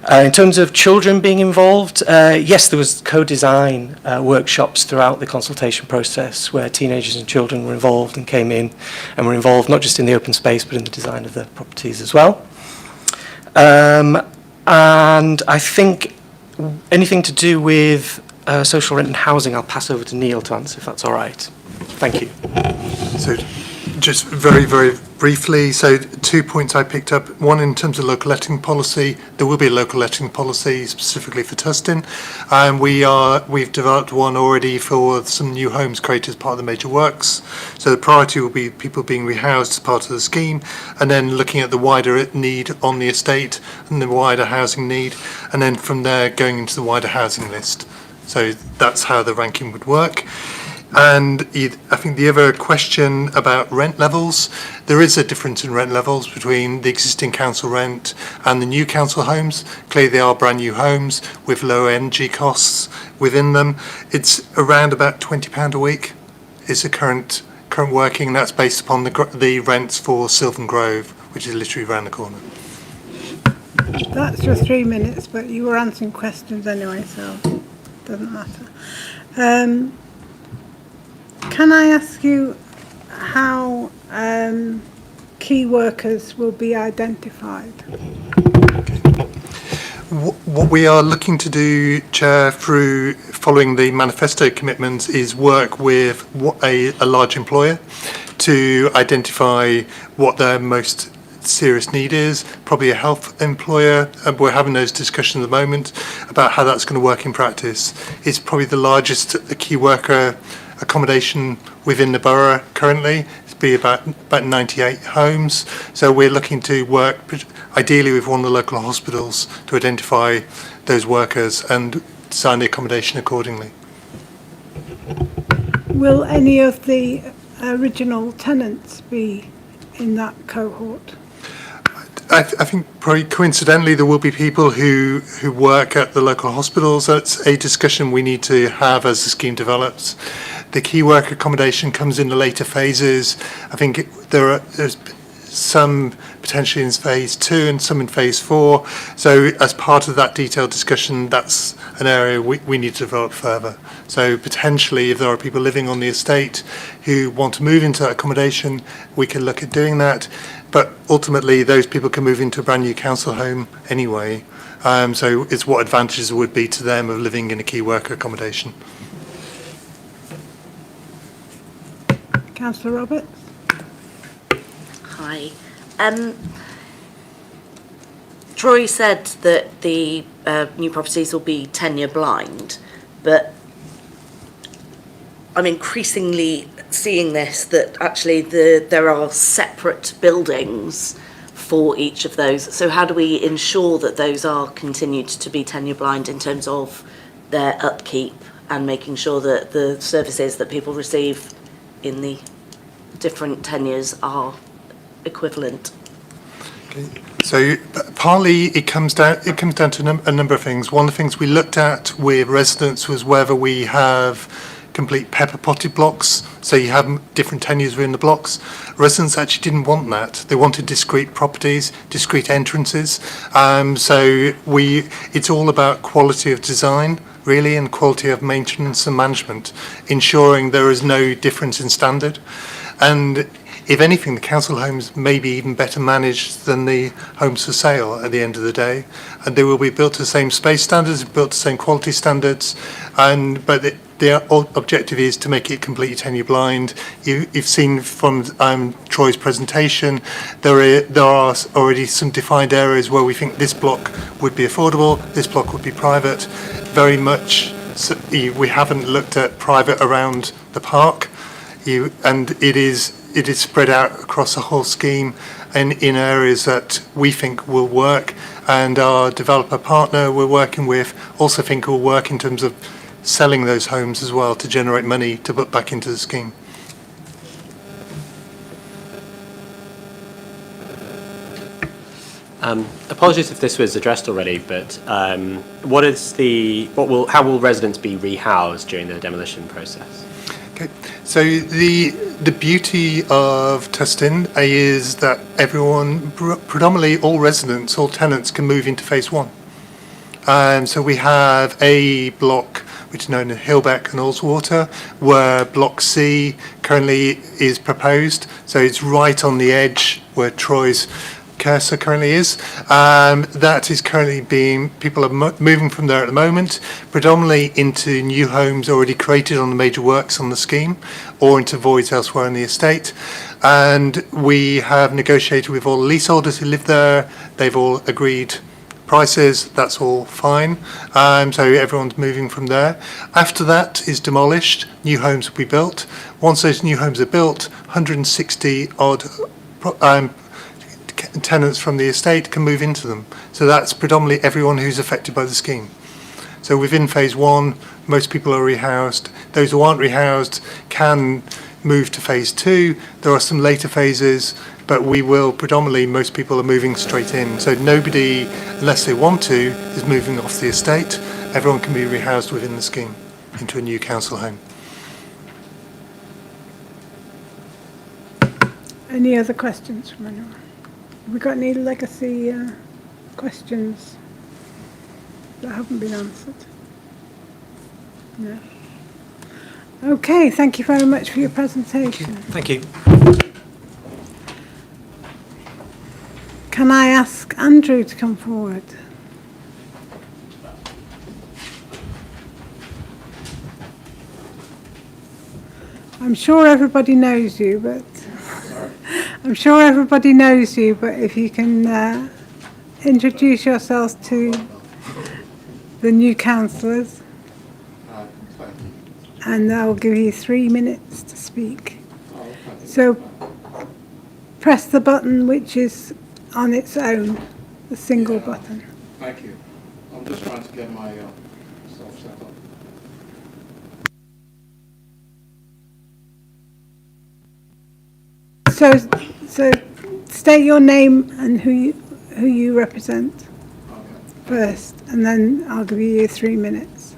In terms of children being involved, yes, there was co-design workshops throughout the consultation process where teenagers and children were involved and came in and were involved not just in the open space but in the design of the properties as well. And I think anything to do with social rent and housing, I'll pass over to Neil to answer, if that's all right. Thank you. So just very, very briefly, so 2 points I picked up. One, in terms of local letting policy, there will be a local letting policy specifically for Tustin. We've developed one already for some new homes created as part of the major works. So the priority will be people being rehoused as part of the scheme, and then looking at the wider need on the estate and the wider housing need, and then from there going into the wider housing list. So that's how the ranking would work. And I think the other question about rent levels, there is a difference in rent levels between the existing council rent and the new council homes. Clearly they are brand new homes with low energy costs within them. It's around about £20 a week is the current working, and that's based upon the rents for Sylvan Grove, which is literally around the corner. That's your 3 minutes, but you were answering questions anyway, so it doesn't matter. Can I ask you how key workers will be identified? What we are looking to do, Chair, through following the manifesto commitments, is work with a large employer to identify what their most serious need is, probably a health employer, and we're having those discussions at the moment about how that's going to work in practice. It's probably the largest key worker accommodation within the borough currently. It's be about 98 homes. So we're looking to work ideally with one of the local hospitals to identify those workers and design the accommodation accordingly. Will any of the original tenants be in that cohort? I think probably coincidentally there will be people who work at the local hospitals. That's a discussion we need to have as the scheme develops. The key work accommodation comes in the later phases. I think there's some potentially in phase 2 and some in phase 4. So as part of that detailed discussion, that's an area we need to develop further. So potentially if there are people living on the estate who want to move into that accommodation, we can look at doing that. But ultimately those people can move into a brand new council home anyway. So it's what advantages would be to them of living in a key worker accommodation. Councillor Roberts? Hi. Troy said that the new properties will be tenure blind, but I'm increasingly seeing this, that actually there are separate buildings for each of those. So how do we ensure that those are continued to be tenure blind in terms of their upkeep and making sure that the services that people receive in the different tenures are equivalent? So partly it comes down to a number of things. One of the things we looked at with residents was whether we have complete pepper potted blocks, so you have different tenures within the blocks. Residents actually didn't want that. They wanted discrete properties, discrete entrances. So it's all about quality of design, really, and quality of maintenance and management, ensuring there is no difference in standard. And if anything, the council homes may be even better managed than the homes for sale at the end of the day. And they will be built to the same space standards, built to the same quality standards, but the objective is to make it completely tenure blind. You've seen from Troy's presentation, there are already some defined areas where we think this block would be affordable, this block would be private. Very much, we haven't looked at private around the park, and it is spread out across the whole scheme and in areas that we think will work, and our developer partner we're working with also think will work in terms of selling those homes as well to generate money to put back into the scheme. Apologies if this was addressed already, but how will residents be rehoused during the demolition process? Okay, so the beauty of Tustin is that everyone, predominantly all residents, all tenants, can move into phase one. So we have a block which is known as Hillbeck and Allswater, where block C currently is proposed. So it's right on the edge where Troy's cursor currently is. That is currently people are moving from there at the moment, predominantly into new homes already created on the major works on the scheme, or into voids elsewhere in the estate. And we have negotiated with all the leaseholders who live there. They've all agreed prices, that's all fine. So everyone's moving from there. After that is demolished, new homes will be built. Once those new homes are built, 160 odd tenants from the estate can move into them. So that's predominantly everyone who's affected by the scheme. So within phase one, most people are rehoused. Those who aren't rehoused can move to phase two. There are some later phases, but predominantly most people are moving straight in. So nobody, unless they want to, is moving off the estate. Everyone can be rehoused within the scheme into a new council home. Any other questions from anyone? Have we got any legacy questions that haven't been answered? No. Okay, thank you very much for your presentation. Thank you. Can I ask Andrew to come forward? I'm sure everybody knows you, but if you can introduce yourselves to the new councillors, and I'll give you 3 minutes to speak. So press the button which is on its own, the single button. Thank you. I'm just trying to get myself set up. So state your name and who you represent first, and then I'll give you 3 minutes.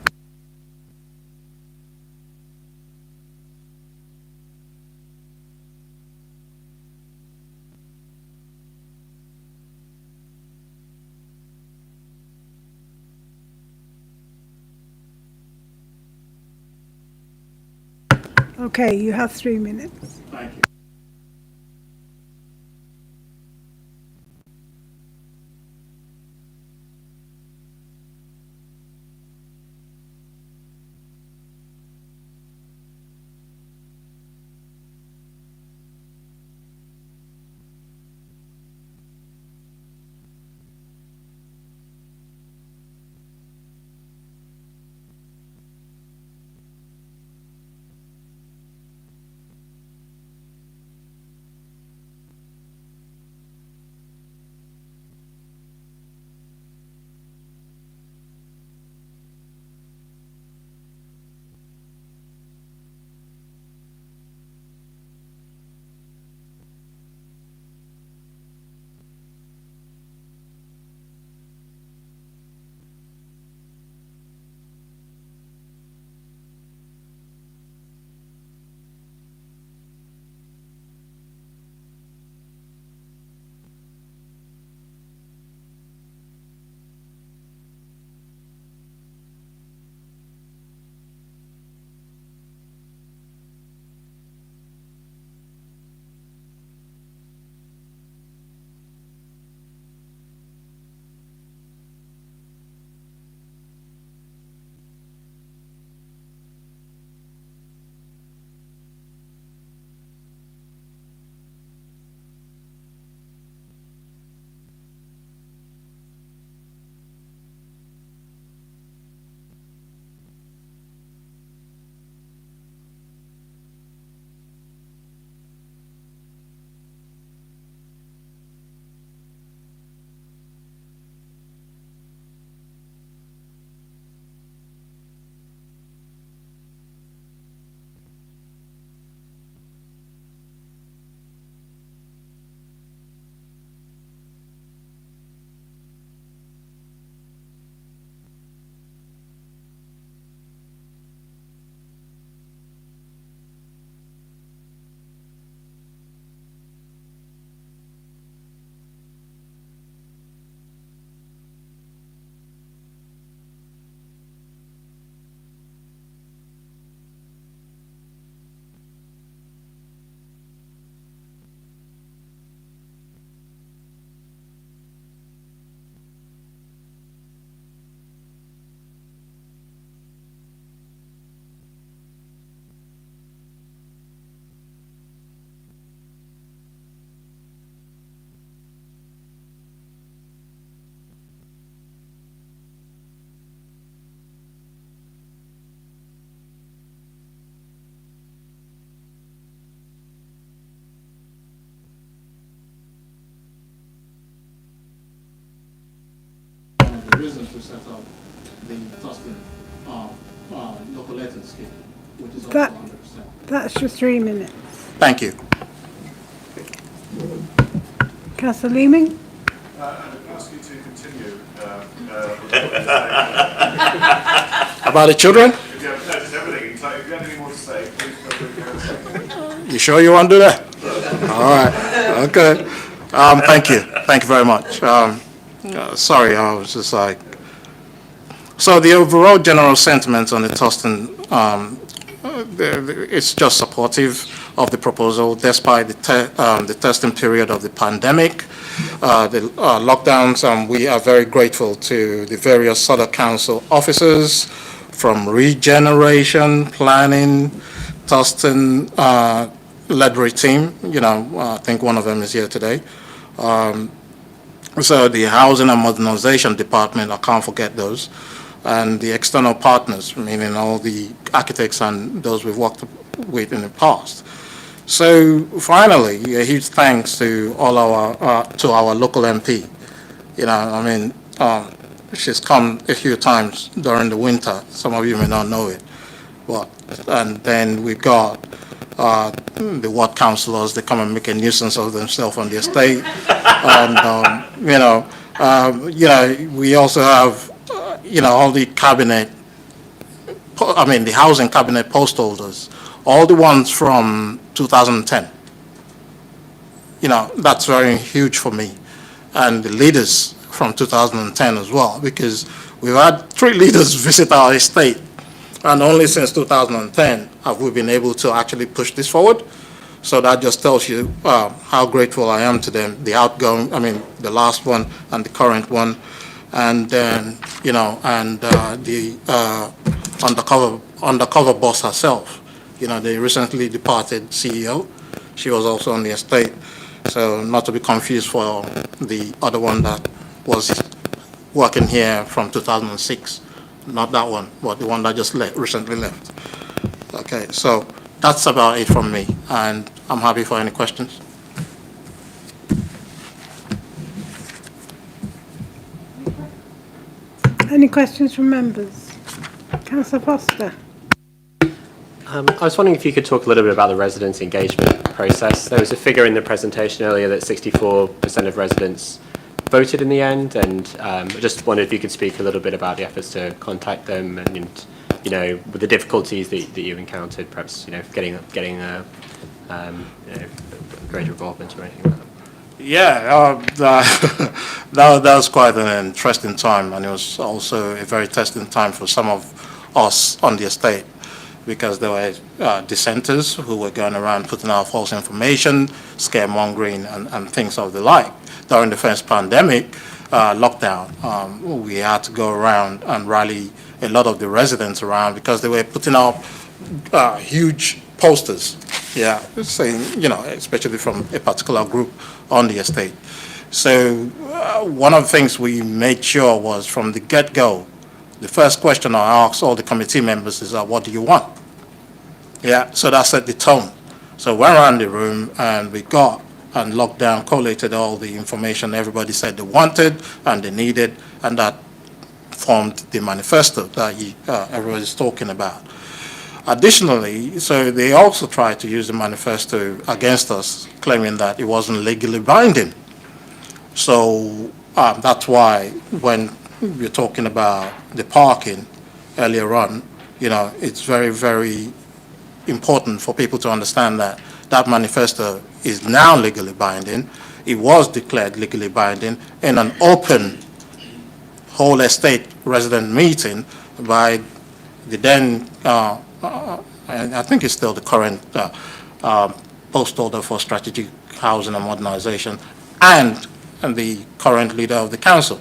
Okay, you have 3 minutes. Thank you. set up the Tustin local letters scheme, which is also That- 100%. That's your 3 minutes. Thank you. Councillor Leeming? Ask you to continue. About the children? If you have noticed everything, if you have anything more to say, please feel free to. You sure you want to do that? All right, okay. Thank you. Thank you very much. Sorry, I was just like... So the overall general sentiment on the Tustin, it's just supportive of the proposal despite the testing period of the pandemic, the lockdowns. We are very grateful to the various Southwark Council officers from regeneration, planning, Tustin, Ledbury team. I think one of them is here today. So the Housing and Modernization Department, I can't forget those, and the external partners, meaning all the architects and those we've worked with in the past. So finally, a huge thanks to all our local MP. She's come a few times during the winter. Some of you may not know it, and then we've got the ward councillors. They come and make a nuisance of themselves on the estate, and we also have all the cabinet. The housing cabinet post holders, all the ones from 2010. That's very huge for me, and the leaders from 2010 as well, because we've had 3 leaders visit our estate, and only since 2010 have we been able to actually push this forward. So that just tells you how grateful I am to them, the outgoing, the last one and the current one, and then, the undercover boss herself, the recently departed CEO. She was also on the estate. So not to be confused for the other one that was working here from 2006. Not that one, but the one that just recently left. Okay, so that's about it from me, and I'm happy for any questions. Any questions from members? Councillor Foster? I was wondering if you could talk a little bit about the residents' engagement process. There was a figure in the presentation earlier that 64% of residents voted in the end, and I just wondered if you could speak a little bit about the efforts to contact them and with the difficulties that you encountered, perhaps getting greater involvement or anything like that. Yeah, that was quite an interesting time, and it was also a very testing time for some of us on the estate, because there were dissenters who were going around putting out false information, scaremongering, and things of the like. During the first pandemic lockdown, we had to go around and rally a lot of the residents around, because they were putting out huge posters, saying, especially from a particular group on the estate. So one of the things we made sure was from the get-go, the first question I asked all the committee members is, what do you want? So that set the tone. So we went around the room and we got and locked down, collated all the information everybody said they wanted and they needed, and that formed the manifesto that everybody's talking about. Additionally, so they also tried to use the manifesto against us, claiming that it wasn't legally binding. So that's why when we're talking about the parking earlier on, it's very, very important for people to understand that that manifesto is now legally binding. It was declared legally binding in an open whole estate resident meeting by the then, I think it's still the current post holder for strategic housing and modernization, and the current leader of the council.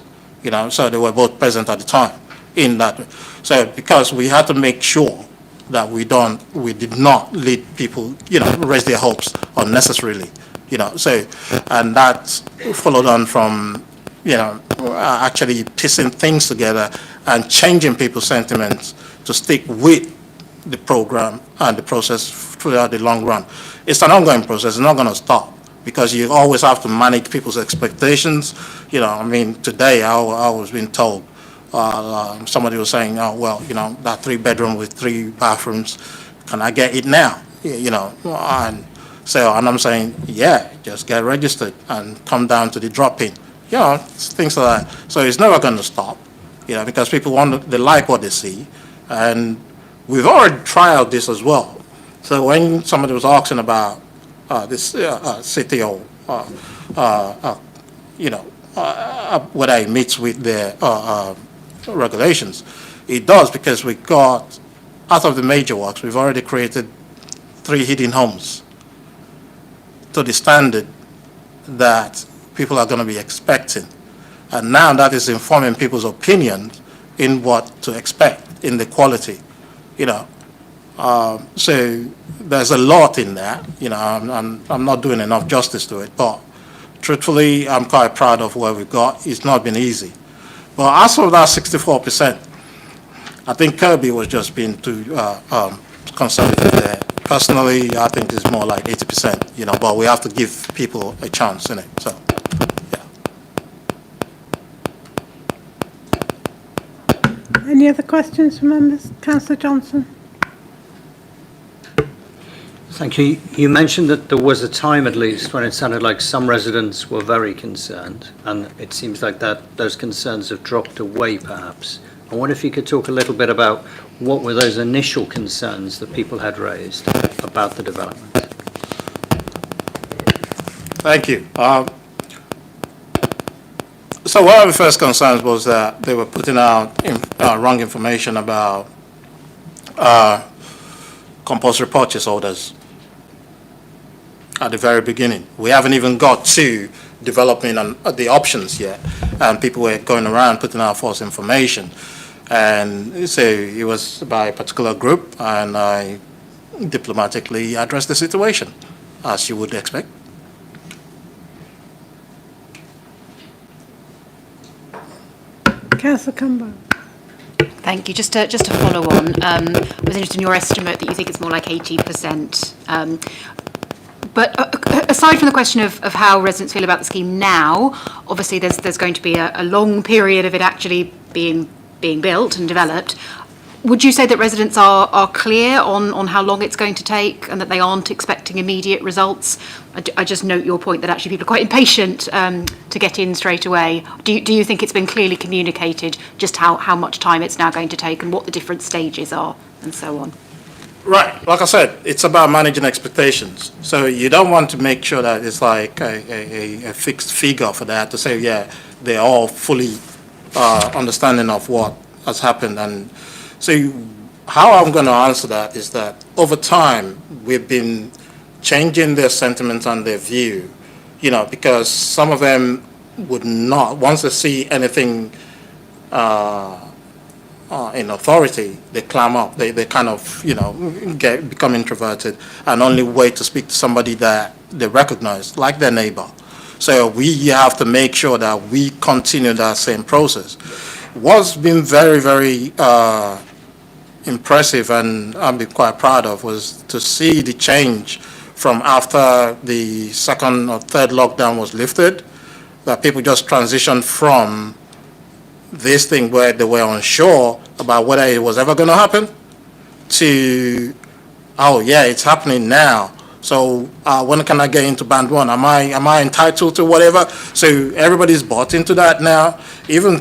So they were both present at the time in that. So because we had to make sure that we did not lead people, raise their hopes unnecessarily, So, and that followed on from, actually piecing things together and changing people's sentiments to stick with the program and the process throughout the long run. It's an ongoing process. It's not going to stop, because you always have to manage people's expectations. Today I was being told Somebody was saying, oh, well, that 3-bedroom with 3 bathrooms, can I get it now? And I'm saying, yeah, just get registered and come down to the drop-in. Things like that. So it's never going to stop, because people they like what they see. And we've already trialed this as well. So when somebody was asking about this city or, whether it meets with the regulations, it does, because we got, out of the major works, we've already created 3 hidden homes to the standard that people are going to be expecting. And now that is informing people's opinions in what to expect in the quality, So there's a lot in that, I'm not doing enough justice to it, but truthfully, I'm quite proud of what we've got. It's not been easy. But as for that 64%, I think Kirby was just being too conservative there. Personally, I think it's more like 80%, but we have to give people a chance, innit? So, yeah. Any other questions from members? Councillor Johnson. Thank you. You mentioned that there was a time, at least, when it sounded like some residents were very concerned, and it seems like those concerns have dropped away, perhaps. I wonder if you could talk a little bit about what were those initial concerns that people had raised about the development. Thank you. So one of the first concerns was that they were putting out wrong information about compulsory purchase orders at the very beginning. We haven't even got to developing the options yet, and people were going around putting out false information. And so it was by a particular group, and I diplomatically addressed the situation, as you would expect. Councillor Cumbo. Thank you. Just to follow on, I was interested in your estimate that you think it's more like 80%. But aside from the question of how residents feel about the scheme now, obviously there's going to be a long period of it actually being built and developed. Would you say that residents are clear on how long it's going to take and that they aren't expecting immediate results? I just note your point that actually people are quite impatient to get in straight away. Do you think it's been clearly communicated just how much time it's now going to take and what the different stages are and so on? Right. Like I said, it's about managing expectations. So you don't want to make sure that it's like a fixed figure for that to say, yeah, they're all fully understanding of what has happened. And so how I'm going to answer that is that over time, we've been changing their sentiments and their view, because some of them would not, once they see anything in authority, they clam up, they kind of, become introverted and only wait to speak to somebody that they recognize, like their neighbor. So we have to make sure that we continue that same process. What's been very, very impressive and I've been quite proud of was to see the change from after the second or third lockdown was lifted, that people just transitioned from this thing where they were unsure about whether it was ever going to happen to, oh yeah, it's happening now. So when can I get into band 1? Am I entitled to whatever? So everybody's bought into that now. Even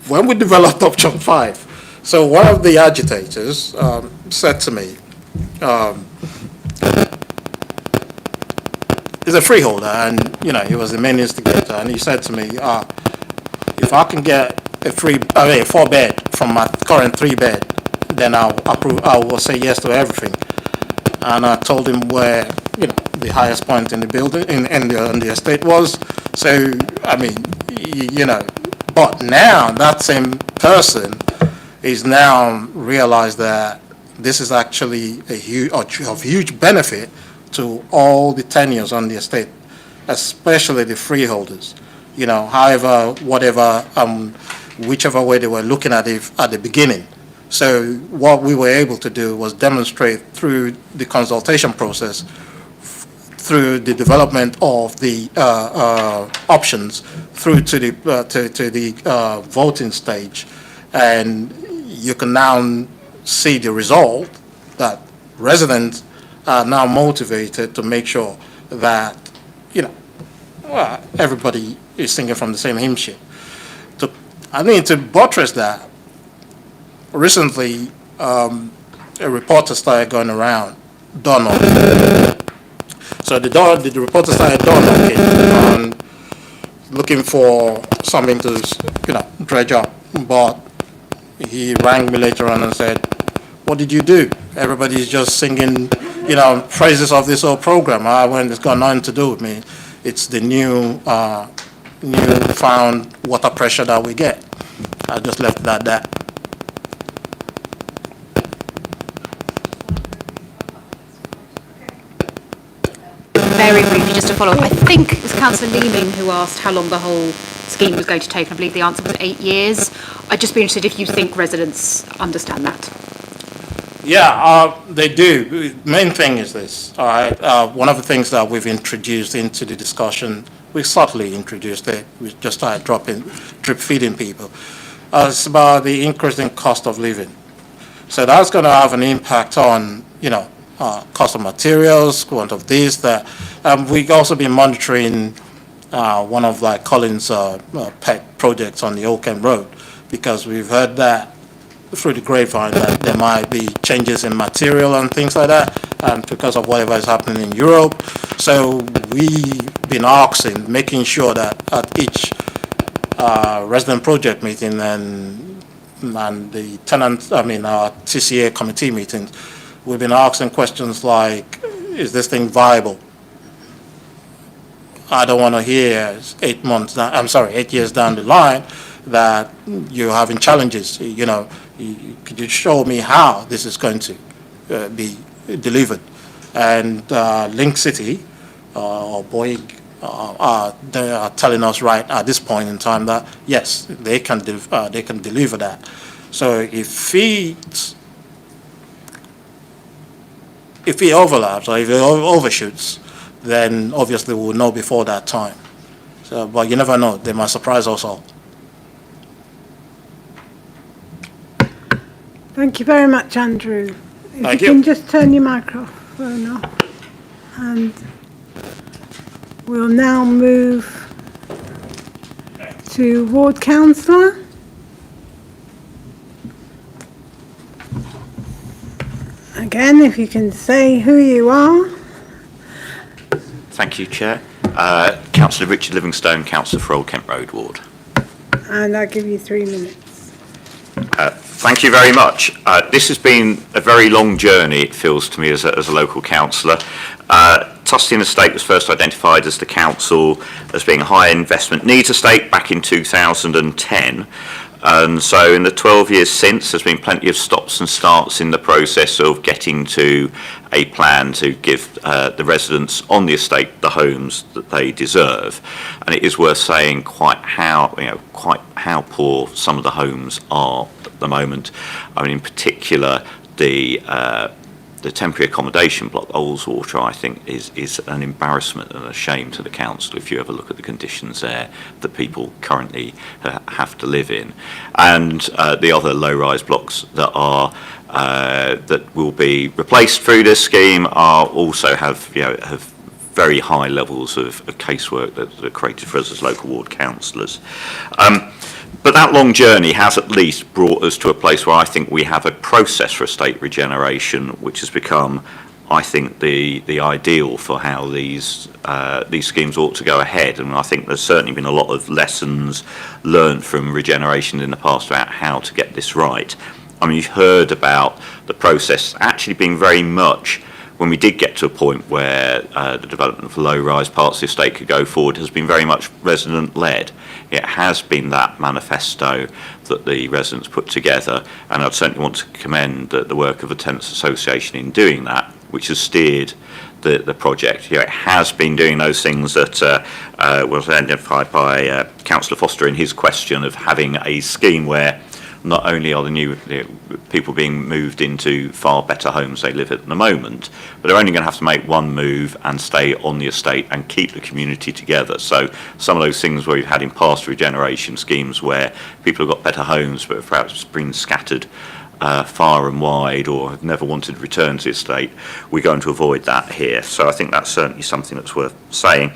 when we developed option 5, so one of the agitators said to me, he's a freeholder, and he was the main instigator, and he said to me, if I can get a 4-bed from my current 3-bed, then I will say yes to everything. And I told him where the highest point in the building in the estate was. So I mean, but now that same person is now realized that this is actually of huge benefit to all the tenures on the estate, especially the freeholders. However, whatever, whichever way they were looking at it at the beginning. So what we were able to do was demonstrate through the consultation process through the development of the options through to the voting stage. And you can now see the result that residents are now motivated to make sure that, everybody is singing from the same hymn sheet. To buttress that, recently, a reporter started going around door knocking. So the reporter started door knocking, looking for something to, dredge up. But he rang me later on and said, "What did you do? Everybody's just singing, praises of this whole program." I went, "It's got nothing to do with me. It's the newfound water pressure that we get." I just left it at that. Very briefly, just to follow up, I think it was Councillor Leeming who asked how long the whole scheme was going to take. I believe the answer was 8 years. I'd just be interested if you think residents understand that. Yeah, they do. The main thing is this. All right, one of the things that we've introduced into the discussion, we subtly introduced it. We just started drip feeding people. It's about the increase in cost of living. So that's going to have an impact on, cost of materials, cost of this, that. We've also been monitoring one of Colin's pet projects on the Old Kent Road, because we've heard that through the grapevine that there might be changes in material and things like that, and because of whatever is happening in Europe. So we've been making sure that at each resident project meeting and the our TCA committee meetings, we've been asking questions like, is this thing viable? I don't want to hear 8 years down the line that you're having challenges. Could you show me how this is going to be delivered? And Link City or Boeing they are telling us right at this point in time that yes, they can deliver that. So if it overlaps or if it overshoots, then obviously we'll know before that time. So, but you never know; they might surprise us all. Thank you very much, Andrew. If you can just turn your microphone off. And we'll now move to Ward Councillor. Again, if you can say who you are. Thank you, Chair. Councillor Richard Livingstone, Councillor for Old Kent Road Ward. And I'll give you 3 minutes. Thank you very much. This has been a very long journey, it feels to me, as a local councillor. Tustin Estate was first identified as the council as being a high investment needs estate back in 2010. And so in the 12 years since, there's been plenty of stops and starts in the process of getting to a plan to give the residents on the estate the homes that they deserve. And it is worth saying quite how poor some of the homes are at the moment. I mean, in particular, the temporary accommodation block, Oldswater, I think, is an embarrassment and a shame to the council if you ever look at the conditions there that people currently have to live in. And the other low-rise blocks that are that will be replaced through this scheme are also have very high levels of casework that are created for us as local ward councillors. But that long journey has at least brought us to a place where I think we have a process for estate regeneration, which has become, I think, the ideal for how these schemes ought to go ahead. And I think there's certainly been a lot of lessons learned from regeneration in the past about how to get this right. I mean, you've heard about the process actually being very much, when we did get to a point where the development of low-rise parts of the estate could go forward, has been very much resident-led. It has been that manifesto that the residents put together, and I'd certainly want to commend the work of the Tenants Association in doing that, which has steered the project. It has been doing those things that was identified by Councillor Foster in his question of having a scheme where not only are the people being moved into far better homes they live at the moment, but they're only going to have to make one move and stay on the estate and keep the community together. So some of those things where we've had in past regeneration schemes where people have got better homes but have perhaps been scattered far and wide or have never wanted to return to the estate, we're going to avoid that here. So I think that's certainly something that's worth saying.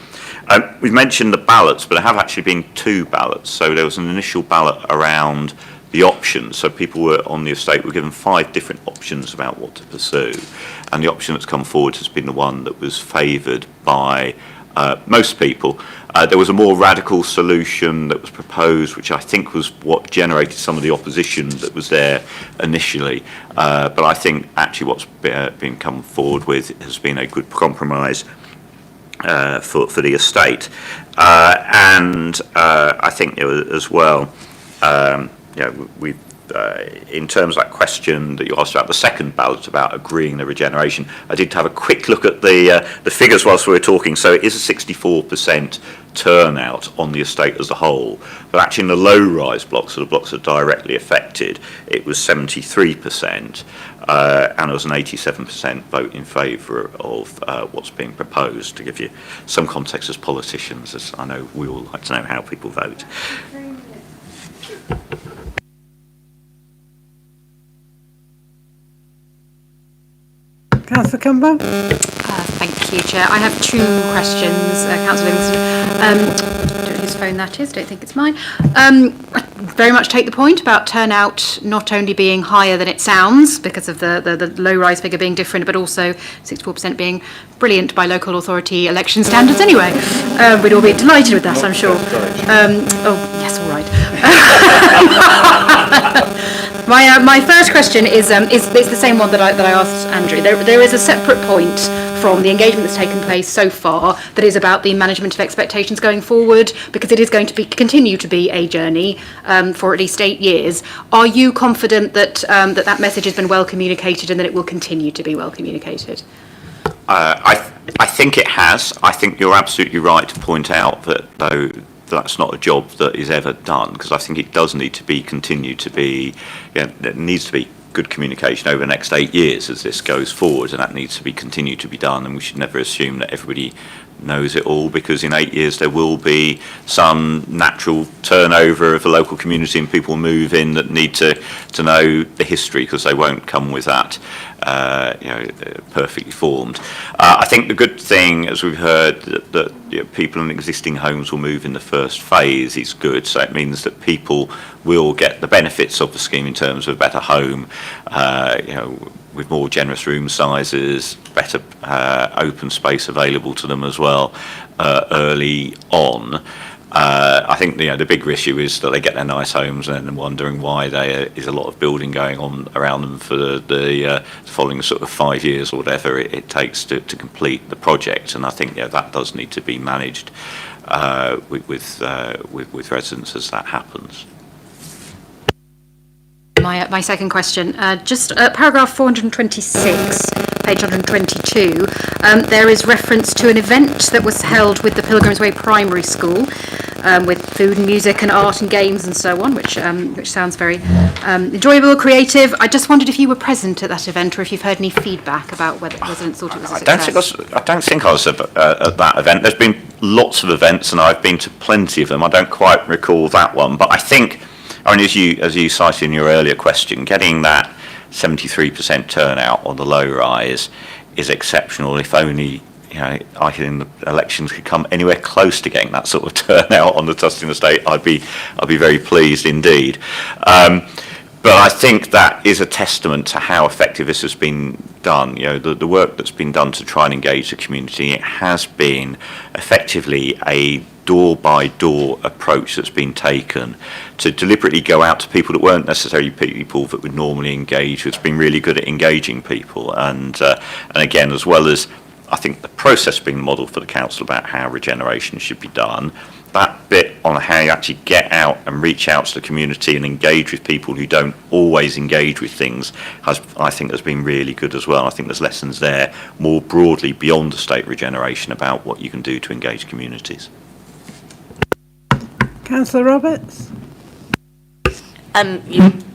We've mentioned the ballots, but there have actually been 2 ballots. So there was an initial ballot around the options. So people were on the estate were given 5 different options about what to pursue. And the option that's come forward has been the one that was favoured by most people. There was a more radical solution that was proposed, which I think was what generated some of the opposition that was there initially. But I think actually what's been come forward with has been a good compromise for the estate. And I think as well, we've in terms of that question that you asked about the second ballot about agreeing the regeneration, I did have a quick look at the figures whilst we were talking. So it is a 64% turnout on the estate as a whole, but actually in the low-rise blocks, so the blocks that are directly affected, it was 73%, and there was an 87% vote in favour of what's being proposed, to give you some context as politicians, as I know we all like to know how people vote. Councillor Cumbo? Thank you, Chair. I have 2 questions, Councillor Livingston. I don't know whose phone that is, don't think it's mine. I very much take the point about turnout not only being higher than it sounds, because of the low-rise figure being different, but also 64% being brilliant by local authority election standards anyway. We'd all be delighted with that, I'm sure. Yes, all right. My first question is the same one that I asked Andrew. There is a separate point from the engagement that's taken place so far that is about the management of expectations going forward, because it is going to continue to be a journey for at least 8 years. Are you confident that that message has been well communicated and that it will continue to be well communicated? I think it has. I think you're absolutely right to point out that, though, that's not a job that is ever done, because I think it does need to be continue to be, there needs to be good communication over the next 8 years as this goes forward, and that needs to be continue to be done, and we should never assume that everybody knows it all, because in 8 years there will be some natural turnover of the local community and people move in that need to know the history, because they won't come with that perfectly formed. I think the good thing, as we've heard, that people in existing homes will move in the first phase is good. So it means that people will get the benefits of the scheme in terms of a better home, with more generous room sizes, better open space available to them as well early on. I think the bigger issue is that they get their nice homes and then wondering why there is a lot of building going on around them for the following sort of 5 years or whatever it takes to complete the project. And I think that does need to be managed with residents as that happens. My second question, just paragraph 426, page 122, there is reference to an event that was held with the Pilgrims Way Primary School, with food and music and art and games and so on, which sounds very enjoyable, creative. I just wondered if you were present at that event, or if you've heard any feedback about whether residents thought it was a success. I don't think I was at that event. There's been lots of events, and I've been to plenty of them. I don't quite recall that one, but I think, as you cited in your earlier question, getting that 73% turnout on the low rise is exceptional. If only I think the elections could come anywhere close to getting that sort of turnout on the Tustin estate, I'd be very pleased indeed. But I think that is a testament to how effective this has been done. The work that's been done to try and engage the community, it has been effectively a door-by-door approach that's been taken to deliberately go out to people that weren't necessarily people that would normally engage. It's been really good at engaging people, and again, as well as I think the process being modelled for the council about how regeneration should be done, that bit on how you actually get out and reach out to the community and engage with people who don't always engage with things I think has been really good as well. I think there's lessons there more broadly beyond estate regeneration about what you can do to engage communities. Councillor Roberts?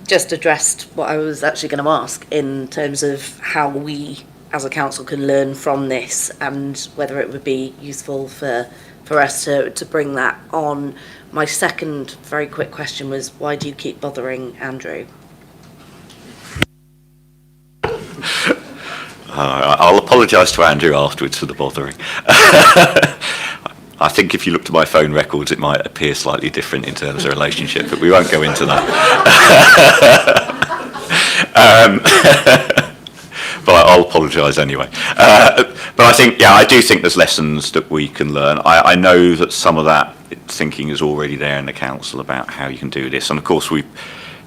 just addressed what I was actually going to ask in terms of how we as a council can learn from this and whether it would be useful for us to bring that on. My second very quick question was, why do you keep bothering Andrew? I'll apologise to Andrew afterwards for the bothering. I think if you looked at my phone records, it might appear slightly different in terms of relationship, but we won't go into that. But I'll apologise anyway. But I think, I do think there's lessons that we can learn. I know that some of that thinking is already there in the council about how you can do this. And of course, we've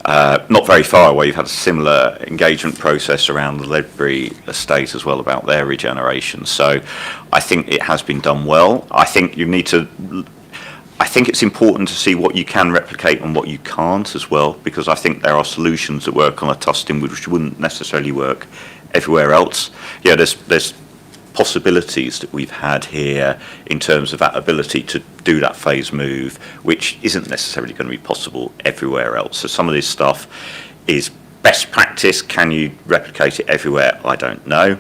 not very far away, you've had a similar engagement process around the Ledbury estate as well about their regeneration. So I think it has been done well. I think it's important to see what you can replicate and what you can't as well, because I think there are solutions that work on a Tustin which wouldn't necessarily work everywhere else. Yeah, there's possibilities that we've had here in terms of that ability to do that phase move, which isn't necessarily going to be possible everywhere else. So some of this stuff is best practice. Can you replicate it everywhere? I don't know.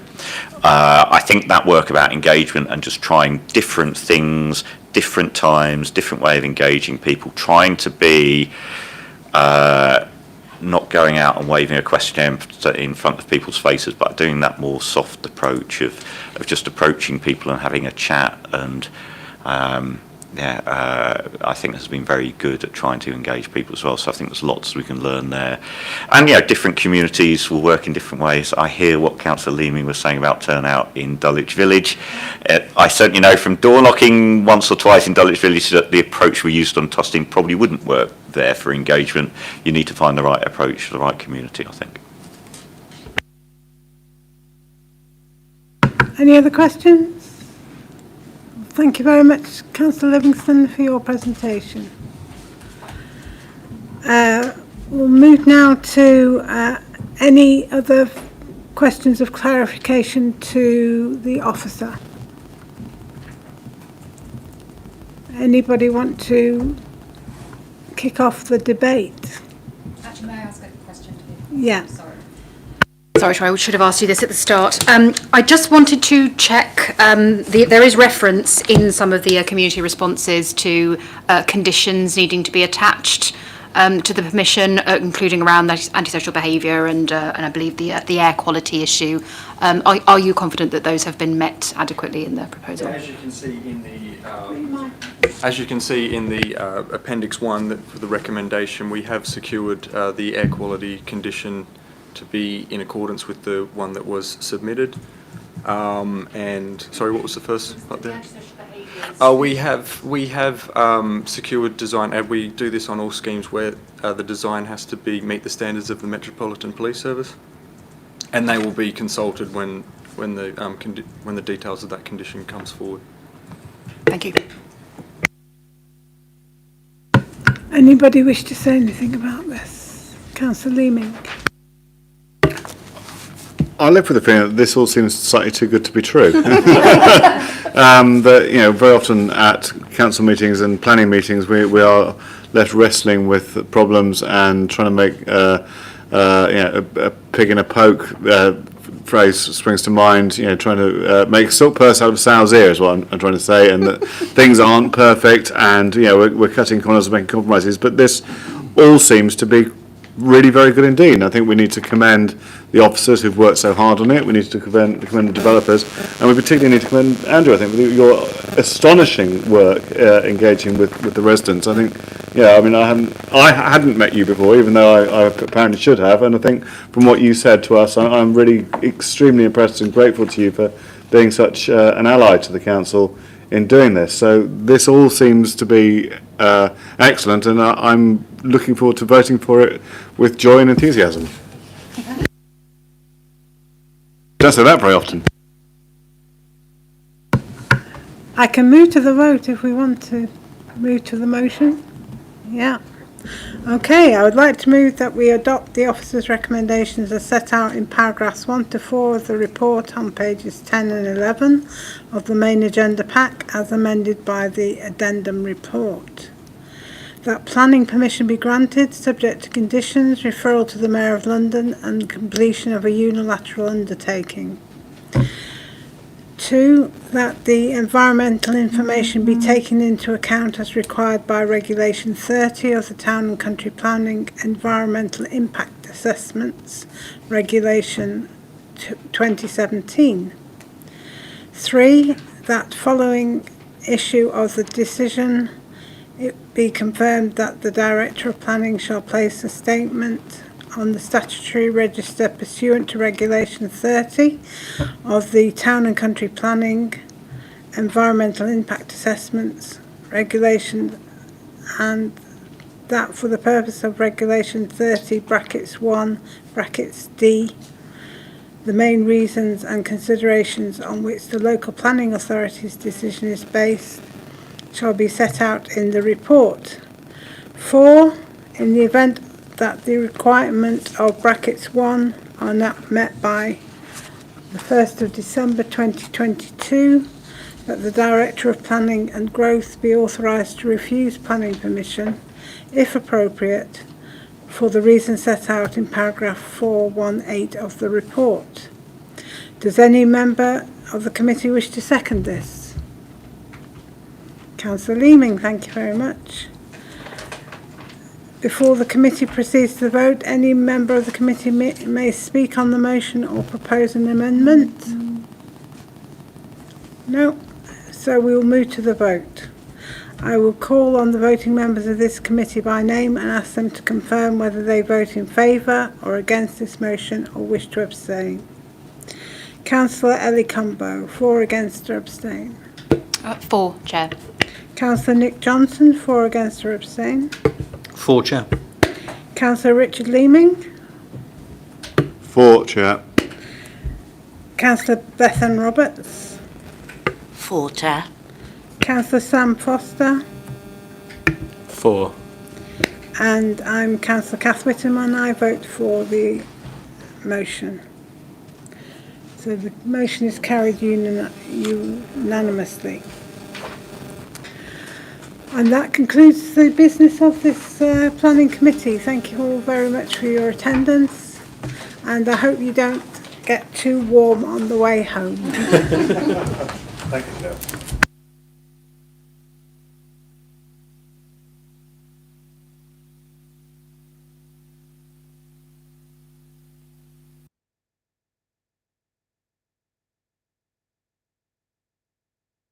I think that work about engagement and just trying different things, different times, different way of engaging people, trying to be not going out and waving a questionnaire in front of people's faces, but doing that more soft approach of just approaching people and having a chat. And I think has been very good at trying to engage people as well. So I think there's lots we can learn there. And different communities will work in different ways. I hear what Councillor Leaming was saying about turnout in Dulwich Village. I certainly know from door knocking once or twice in Dulwich Village that the approach we used on Tustin probably wouldn't work there for engagement. You need to find the right approach for the right community, I think. Any other questions? Thank you very much, Councillor Livingston, for your presentation. We'll move now to any other questions of clarification to the officer. Anybody want to kick off the debate? Actually, may I ask a question to you? Yeah. Sorry, Troy, I should have asked you this at the start. I just wanted to check, there is reference in some of the community responses to conditions needing to be attached to the permission, including around antisocial behaviour and I believe the air quality issue. Are you confident that those have been met adequately in the proposal? As you can see in the Appendix 1 for the recommendation, we have secured the air quality condition to be in accordance with the one that was submitted. And sorry, what was the first part there? We have secured design, and we do this on all schemes where the design has to meet the standards of the Metropolitan Police Service, and they will be consulted when the details of that condition comes forward. Thank you. Anybody wish to say anything about this? Councillor Leaming. I live with the feeling that this all seems slightly too good to be true. That very often at council meetings and planning meetings, we are left wrestling with problems and trying to make a pig in a poke phrase springs to mind. Trying to make a silk purse out of a sow's ear is what I'm trying to say, and that things aren't perfect, and we're cutting corners and making compromises. But this all seems to be really very good indeed. And I think we need to commend the officers who've worked so hard on it. We need to commend the developers, and we particularly need to commend Andrew, I think, for your astonishing work engaging with the residents. I think, I hadn't met you before, even though I apparently should have, and I think from what you said to us, I'm really extremely impressed and grateful to you for being such an ally to the council in doing this. So this all seems to be excellent, and I'm looking forward to voting for it with joy and enthusiasm. Don't say that very often. I can move to the vote if we want to move to the motion. Yeah. Okay, I would like to move that we adopt the officer's recommendations as set out in paragraphs 1 to 4 of the report on pages 10 and 11 of the main agenda pack as amended by the addendum report. that planning permission be granted, subject to conditions, referral to the Mayor of London and completion of a unilateral undertaking. 2, that the environmental information be taken into account as required by Regulation 30 of the Town and Country Planning Environmental Impact Assessments, Regulation 2017. 3, that following issue of the decision, it be confirmed that the Director of Planning shall place a statement on the statutory register pursuant to Regulation 30 of the Town and Country Planning Environmental Impact Assessments Regulation, and that for the purpose of Regulation 30 brackets 1 brackets D, the main reasons and considerations on which the local planning authority's decision is based shall be set out in the report. 4, in the event that the requirement of brackets 1 are not met by the 1st of December 2022, that the Director of Planning and Growth be authorised to refuse planning permission, if appropriate, for the reasons set out in paragraph 418 of the report. Does any member of the committee wish to second this? Councillor Leeming, thank you very much. Before the committee proceeds to the vote, any member of the committee may speak on the motion or propose an amendment. No? So we will move to the vote. I will call on the voting members of this committee by name and ask them to confirm whether they vote in favour or against this motion or wish to abstain. Councillor Ellie Cumbo, for, against or abstain? For, Chair. Councillor Nick Johnson, for, against or abstain? For, Chair. Councillor Richard Leeming? For, Chair. Councillor Bethan Roberts? For, Chair. Councillor Sam Foster? For. And I'm Councillor Kath Whittam and I vote for the motion. So the motion is carried unanimously. And that concludes the business of this planning committee. Thank you all very much for your attendance, and I hope you don't get too warm on the way home. Thank you, Chair.